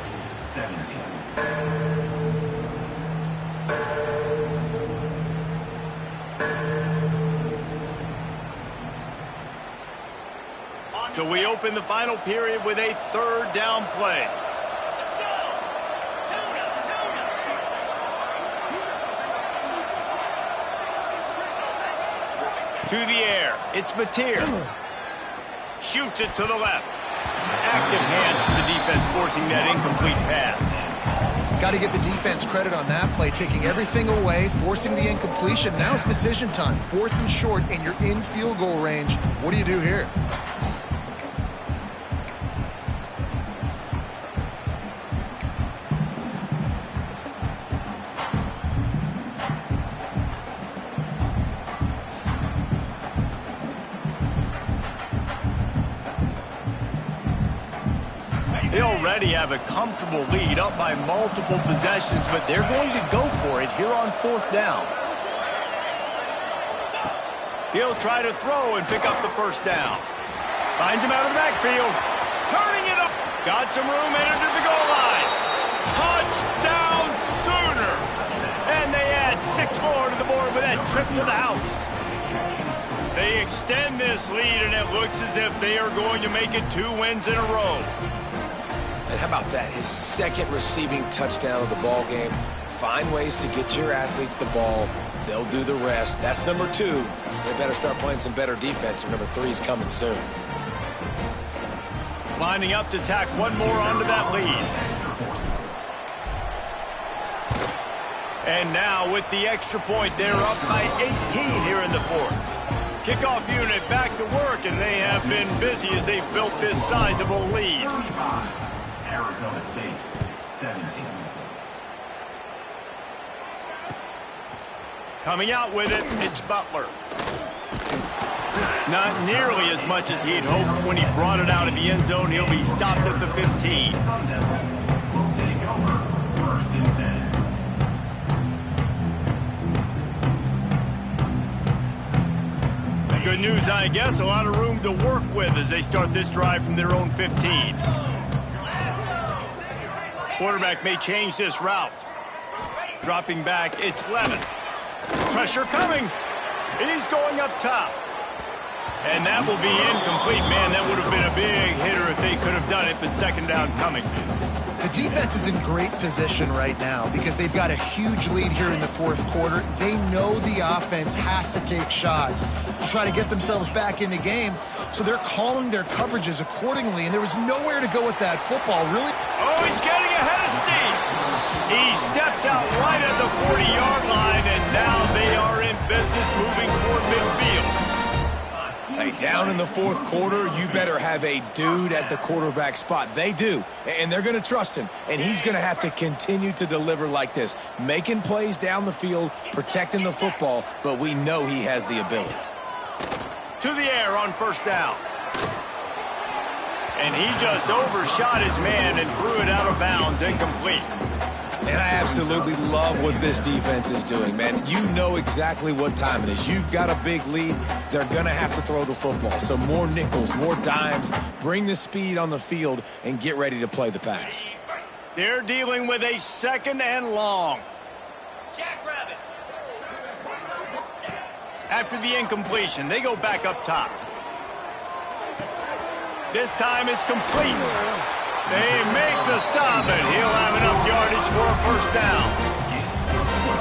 So we open the final period with a third down play. To the air, it's Mateer. Shoots it to the left. Active hands from the defense forcing that incomplete pass. Got to give the defense credit on that play, taking everything away, forcing the incompletion. Now it's decision time. 4th and short, and you're in field goal range. What do you do here? They already have a comfortable lead, up by multiple possessions, but they're going to go for it here on 4th down. He'll try to throw and pick up the first down. Finds him out of the backfield. Turning it up. Got some room, entered to the goal line. Touchdown Sooners! And they add 6 more to the board with that trip to the house. They extend this lead, and it looks as if they are going to make it 2 wins in a row. And how about that? His second receiving touchdown of the ball game. Find ways to get your athletes the ball. They'll do the rest. That's number 2. They better start playing some better defense, or number 3 is coming soon. Lining up to tack one more onto that lead. And now with the extra point, they're up by 18 here in the 4th. Kickoff unit back to work, and they have been busy as they've built this sizable lead. Arizona State, 17. Coming out with it, it's Butler. Not nearly as much as he'd hoped when he brought it out of the end zone. He'll be stopped at the 15. Will take over 1st and 10. Good news, I guess. A lot of room to work with as they start this drive from their own 15. Quarterback may change this route. Dropping back, it's Levin. Pressure coming. He's going up top. And that will be incomplete. Man, that would have been a big hitter if they could have done it, but second down coming. The defense is in great position right now because they've got a huge lead here in the 4th quarter. They know the offense has to take shots to try to get themselves back in the game, so they're calling their coverages accordingly, and there was nowhere to go with that football, really. Oh, he's getting ahead of steam. He steps out right at the 40-yard line, and now they are in business moving toward midfield. Hey, down in the 4th quarter, you better have a dude at the quarterback spot. They do, and they're going to trust him, and he's going to have to continue to deliver like this, making plays down the field, protecting the football, but we know he has the ability. To the air on 1st down. And he just overshot his man and threw it out of bounds, incomplete. And I absolutely love what this defense is doing, man. You know exactly what time it is. You've got a big lead. They're going to have to throw the football. So more nickels, more dimes, bring the speed on the field, and get ready to play the pass. They're dealing with a 2nd and long. After the incompletion, they go back up top. This time it's complete. They make the stop, and he'll have enough yardage for a first down.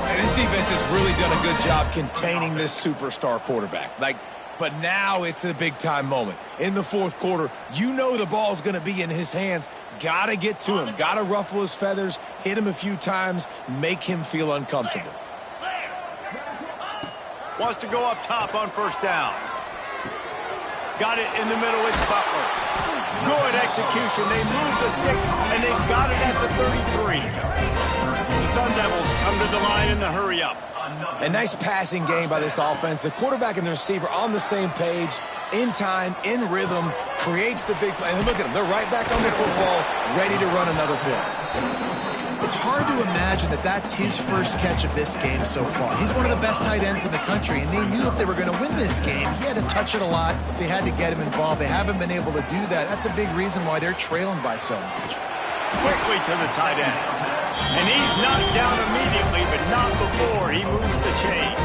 And this defense has really done a good job containing this superstar quarterback. But now it's a big-time moment. In the fourth quarter, you know the ball's going to be in his hands. Got to get to him. Got to ruffle his feathers, hit him a few times, make him feel uncomfortable. Wants to go up top on first down. Got it in the middle. It's Butler. Good execution. They move the sticks, and they've got it at the 33. The Sun Devils come to the line in the hurry-up. A nice passing game by this offense. The quarterback and the receiver on the same page, in time, in rhythm, creates the big play. And look at them. They're right back on the football, ready to run another play. It's hard to imagine that that's his first catch of this game so far. He's one of the best tight ends in the country, and they knew if they were going to win this game, he had to touch it a lot. They had to get him involved. They haven't been able to do that. That's a big reason why they're trailing by so much. Quickly to the tight end. And he's knocked down immediately, but not before he moves the chains.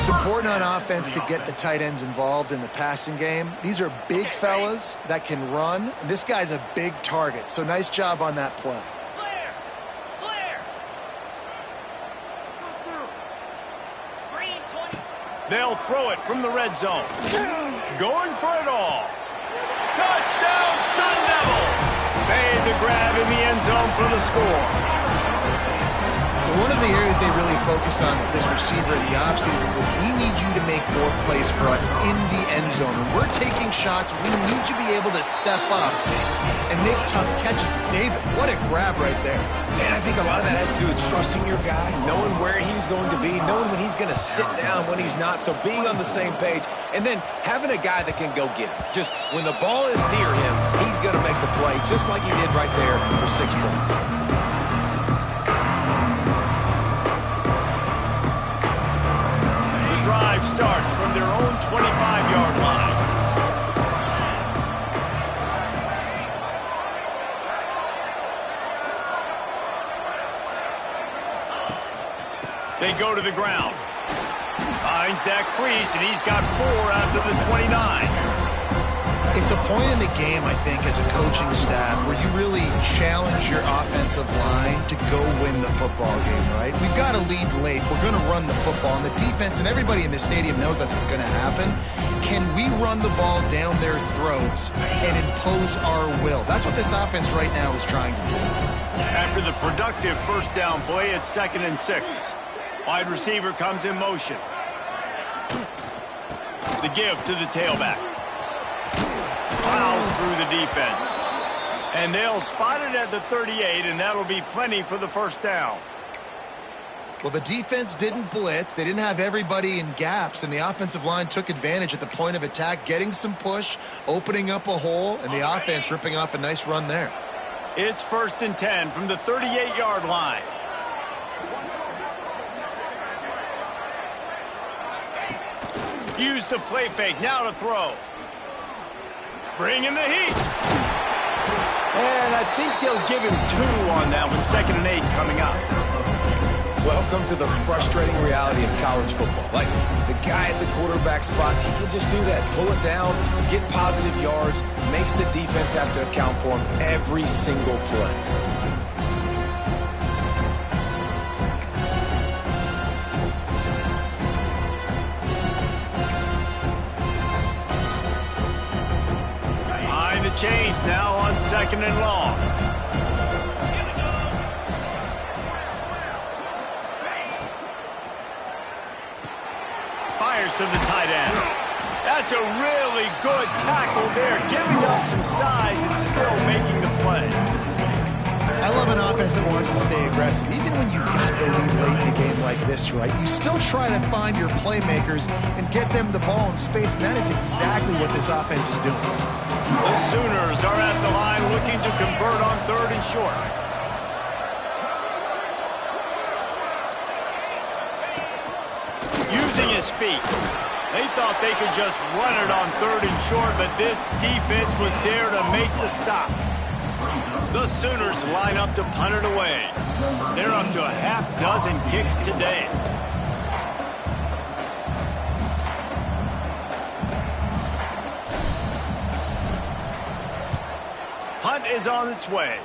It's important on offense to get the tight ends involved in the passing game. These are big fellas that can run, and this guy's a big target, so nice job on that play. They'll throw it from the red zone. Going for it all. Touchdown, Sun Devils! Made the grab in the end zone for the score. One of the areas they really focused on with this receiver in the offseason was we need you to make more plays for us in the end zone. When we're taking shots, we need you to be able to step up and make tough catches. David, what a grab right there. And I think a lot of that has to do with trusting your guy, knowing where he's going to be, knowing when he's going to sit down, when he's not. So being on the same page, and then having a guy that can go get him. Just when the ball is near him, he's going to make the play, just like he did right there for 6 points. The drive starts from their own 25-yard line. They go to the ground. Finds that crease, and he's got 4 out to the 29. It's a point in the game, I think, as a coaching staff where you really challenge your offensive line to go win the football game, right? We've got to lead late. We're going to run the football. And the defense, and everybody in the stadium knows that's what's going to happen. Can we run the ball down their throats and impose our will? That's what this offense right now is trying to do. After the productive first down play, it's 2nd and 6. Wide receiver comes in motion. The give to the tailback. Plows through the defense. And they'll spot it at the 38, and that'll be plenty for the first down. Well, the defense didn't blitz. They didn't have everybody in gaps, and the offensive line took advantage at the point of attack, getting some push, opening up a hole, and the offense ripping off a nice run there. It's 1st and 10 from the 38-yard line. Use the play fake, now to throw. Bringing the heat. And I think they'll give him 2 on that one. 2nd and 8 coming up. Welcome to the frustrating reality of college football. Like, the guy at the quarterback spot, he can just do that. Pull it down, get positive yards, makes the defense have to account for him every single play. Chains now on 2nd and long. Fires to the tight end. That's a really good tackle there, giving up some size and still making the play. I love an offense that wants to stay aggressive. Even when you've got the lead late in a game like this, right, you still try to find your playmakers and get them the ball in space, and that is exactly what this offense is doing. The Sooners are at the line looking to convert on 3rd and short. Using his feet. They thought they could just run it on 3rd and short, but this defense was there to make the stop. The Sooners line up to punt it away. They're up to a half-dozen kicks today. is on its way.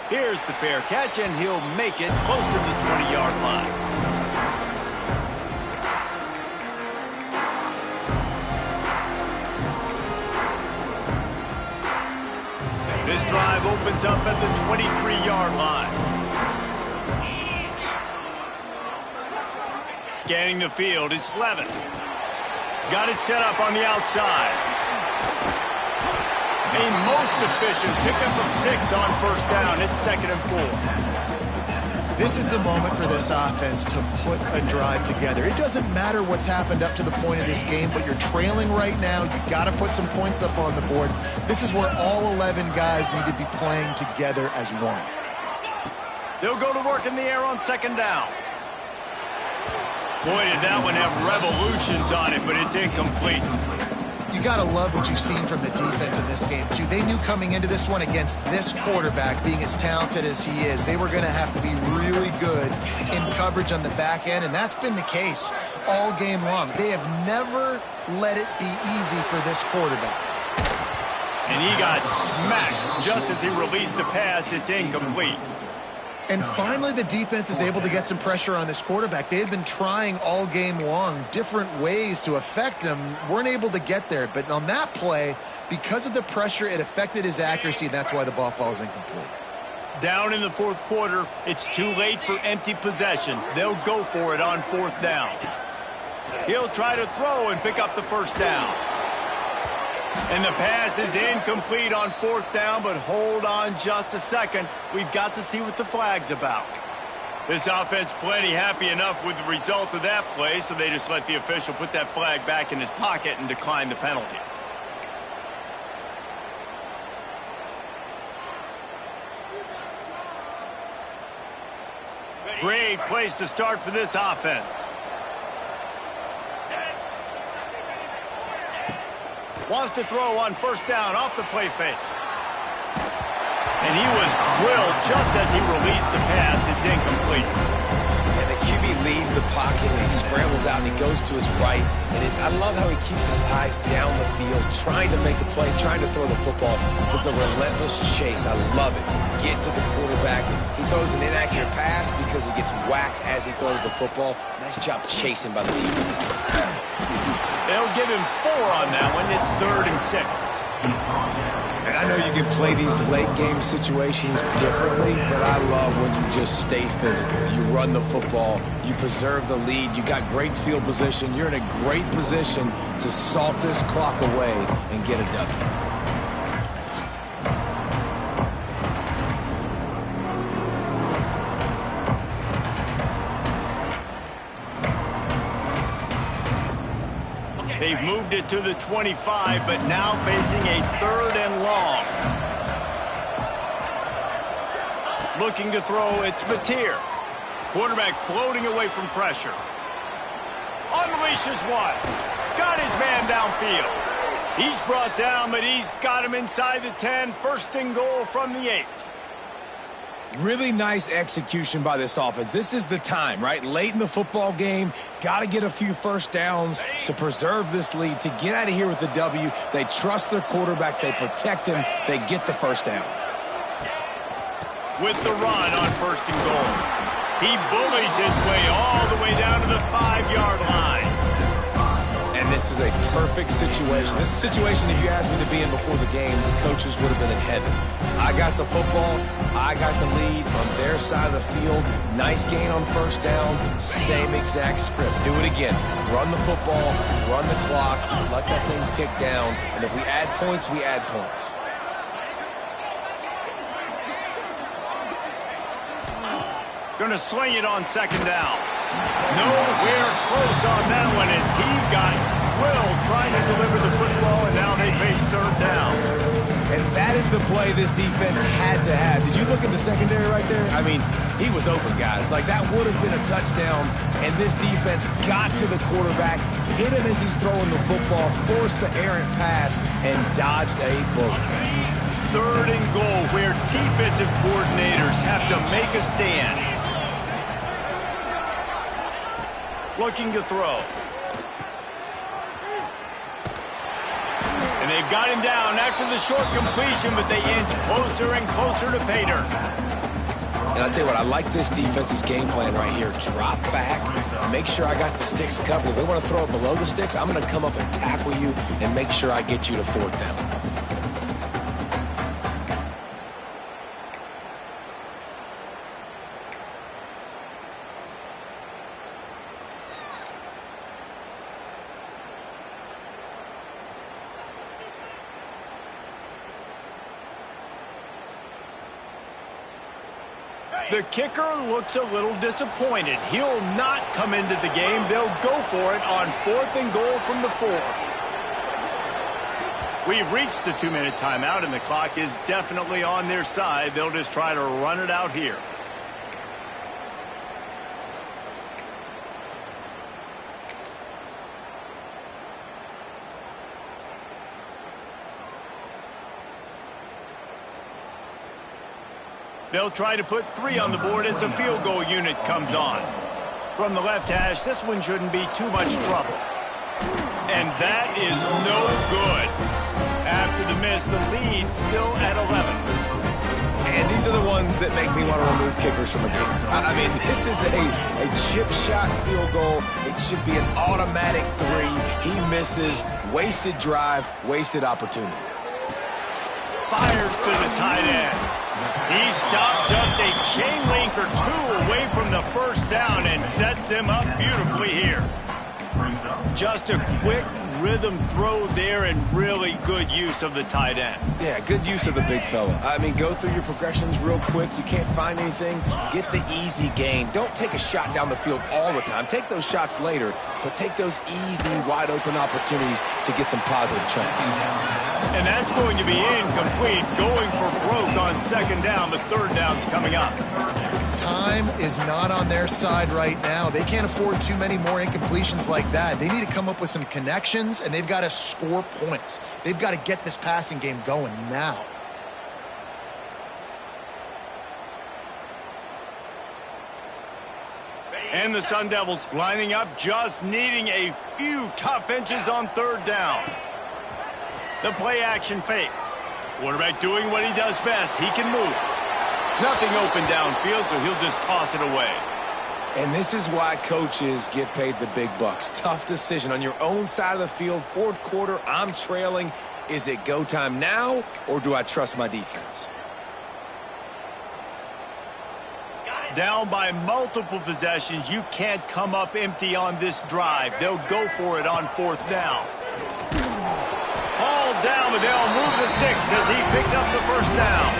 Here's the fair catch, and he'll make it close to the 20-yard line. This drive opens up at the 23-yard line. Scanning the field, it's Levin. Got it set up on the outside. A most efficient pickup of 6 on first down. It's 2nd and 4. This is the moment for this offense to put a drive together. It doesn't matter what's happened up to the point of this game, but you're trailing right now. You've got to put some points up on the board. This is where all 11 guys need to be playing together as one. They'll go to work in the air on 2nd down. Boy, did that one have revolutions on it, but it's incomplete. You got to love what you've seen from the defense in this game, too. They knew coming into this one against this quarterback, being as talented as he is, they were going to have to be really good in coverage on the back end, and that's been the case all game long. They have never let it be easy for this quarterback. And he got smacked just as he released the pass. It's incomplete. And finally, the defense is able to get some pressure on this quarterback. They had been trying all game long different ways to affect him, weren't able to get there. But on that play, because of the pressure, it affected his accuracy, and that's why the ball falls incomplete. Down in the 4th quarter, it's too late for empty possessions. They'll go for it on 4th down. He'll try to throw and pick up the first down. And the pass is incomplete on 4th down, but hold on just a second. We've got to see what the flag's about. This offense plenty happy enough with the result of that play, so they just let the official put that flag back in his pocket and decline the penalty. Great place to start for this offense. Wants to throw on 1st down off the play fake. And he was drilled just as he released the pass. It's incomplete. And the QB leaves the pocket and he scrambles out and he goes to his right. And I love how he keeps his eyes down the field, trying to make a play, trying to throw the football with the relentless chase. I love it. Get to the quarterback. He throws an inaccurate pass because he gets whacked as he throws the football. Nice job chasing by the defense. They'll give him 4 on that one. It's 3rd and 6. And I know you can play these late game situations differently, but I love when you just stay physical. You run the football, you preserve the lead, you got great field position, you're in a great position to salt this clock away and get a W. They've moved it to the 25, but now facing a 3rd and long. Looking to throw, it's Mateer. Quarterback floating away from pressure. Unleashes one. Got his man downfield. He's brought down, but he's got him inside the 10. 1st and goal from the 8. Really nice execution by this offense. This is the time, right? Late in the football game, got to get a few 1st downs to preserve this lead, to get out of here with the W. They trust their quarterback. They protect him. They get the 1st down. With the run on 1st and goal. He bullies his way all the way down to the 5-yard line. And this is a perfect situation. This is a situation, if you asked me to be in before the game, the coaches would have been in heaven. I got the football. I got the lead on their side of the field. Nice gain on 1st down. Same exact script. Do it again. Run the football, run the clock, let that thing tick down. And if we add points, we add points. Going to swing it on 2nd down. Nowhere close on that one as he got drilled trying to deliver the football, and now they face 3rd down. And that is the play this defense had to have. Did you look at the secondary right there? I mean, he was open, guys. Like, that would have been a touchdown, and this defense got to the quarterback, hit him as he's throwing the football, forced the errant pass, and dodged a bullet. 3rd and goal where defensive coordinators have to make a stand. Looking to throw. And And they've got him down after the short completion, but they inch closer and closer to pay dirt. And I'll tell you what, I like this defense's game plan right here. Drop back, make sure I got the sticks covered. If they want to throw it below the sticks, I'm going to come up and tackle you and make sure I get you to fourth down. The kicker looks a little disappointed. He'll not come into the game. They'll go for it on 4th and goal from the 4. We've reached the 2-minute timeout, and the clock is definitely on their side. They'll just try to run it out here. They'll try to put 3 on the board as the field goal unit comes on. From the left hash, this one shouldn't be too much trouble. And that is no good. After the miss, the lead still at 11. And these are the ones that make me want to remove kickers from a game. I mean, this is a chip shot field goal. It should be an automatic 3. He misses. Wasted drive, wasted opportunity. Fires to the tight end. He stopped just a chain link or 2 away from the first down and sets them up beautifully here. Just a quick rhythm throw there and really good use of the tight end. Yeah, good use of the big fella. I mean, go through your progressions real quick. You can't find anything, get the easy gain. Don't take a shot down the field all the time. Take those shots later, but take those easy, wide-open opportunities to get some positive chunks. And that's going to be incomplete. Going for broke on 2nd down. The 3rd down's coming up. Time is not on their side right now. They can't afford too many more incompletions like that. They need to come up with some connections, and they've got to score points. They've got to get this passing game going now. And the Sun Devils lining up, just needing a few tough inches on 3rd down. The play action fake. Quarterback doing what he does best. He can move. Nothing open downfield, so he'll just toss it away. And this is why coaches get paid the big bucks. Tough decision on your own side of the field. 4th quarter, I'm trailing. Is it go time now, or do I trust my defense? Down by multiple possessions, you can't come up empty on this drive. They'll go for it on 4th down. All down, but they'll move the sticks as he picks up the 1st down.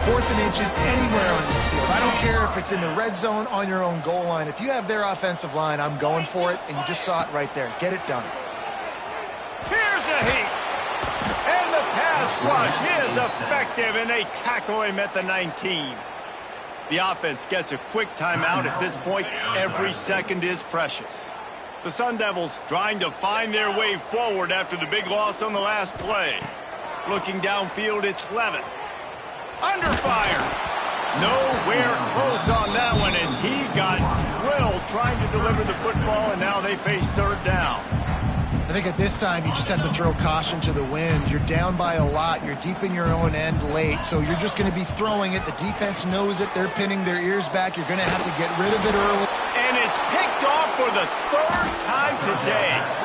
4th and inches anywhere on this field. I don't care if it's in the red zone, on your own goal line. If you have their offensive line, I'm going for it, and you just saw it right there. Get it done. Here's a heat. And the pass rush is effective, and they tackle him at the 19. The offense gets a quick timeout at this point. Every second is precious. The Sun Devils trying to find their way forward after the big loss on the last play. Looking downfield, it's Levin. Under fire. Nowhere close on that one as he got drilled trying to deliver the football, and now they face 3rd down. I think at this time, you just have to throw caution to the wind. You're down by a lot. You're deep in your own end late, so you're just going to be throwing it. The defense knows it. They're pinning their ears back. You're going to have to get rid of it early. And it's picked off for the 3rd time today.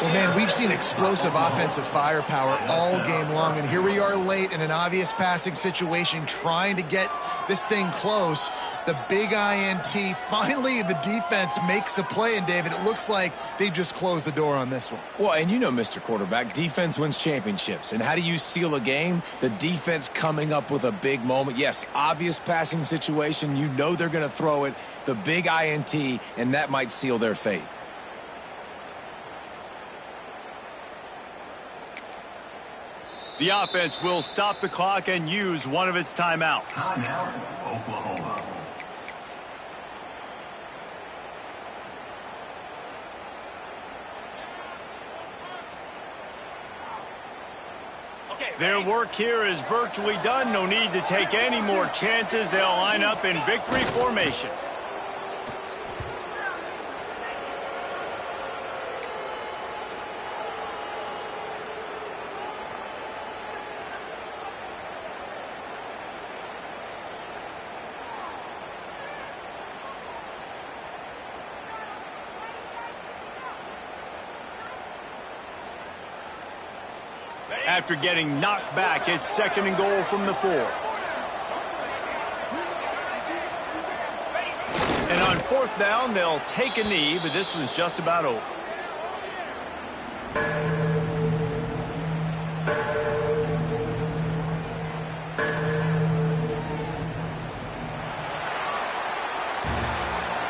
Well, man, we've seen explosive offensive firepower all game long, and here we are late in an obvious passing situation trying to get this thing close. The big INT, finally the defense makes a play, and David, it looks like they just closed the door on this one. Well, and you know, Mr. Quarterback, defense wins championships. And how do you seal a game? The defense coming up with a big moment. Yes, obvious passing situation. You know they're going to throw it. The big INT, and that might seal their fate. The offense will stop the clock and use one of its timeouts. Timeout, Oklahoma. Their work here is virtually done. No need to take any more chances. They'll line up in victory formation. After getting knocked back, it's 2nd and goal from the 4. And on 4th down, they'll take a knee, but this one's just about over.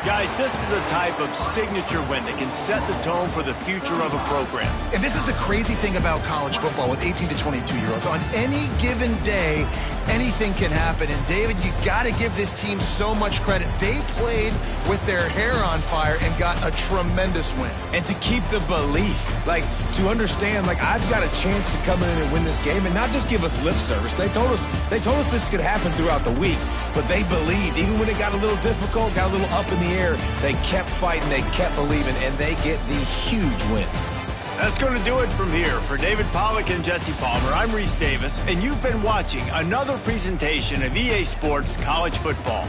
Guys, this is a type of signature win that can set the tone for the future of a program. And this is the crazy thing about college football with 18 to 22-year-olds. On any given day, anything can happen. And, David, you got to give this team so much credit. They played with their hair on fire and got a tremendous win. And to keep the belief, to understand, I've got a chance to come in and win this game and not just give us lip service. They told us this could happen throughout the week, but they believed. Even when it got a little difficult, got a little up in the air, they kept fighting, they kept believing, and they get the huge win. That's going to do it from here. For David Pollack and Jesse Palmer, I'm Reese Davis, and you've been watching another presentation of EA Sports College Football.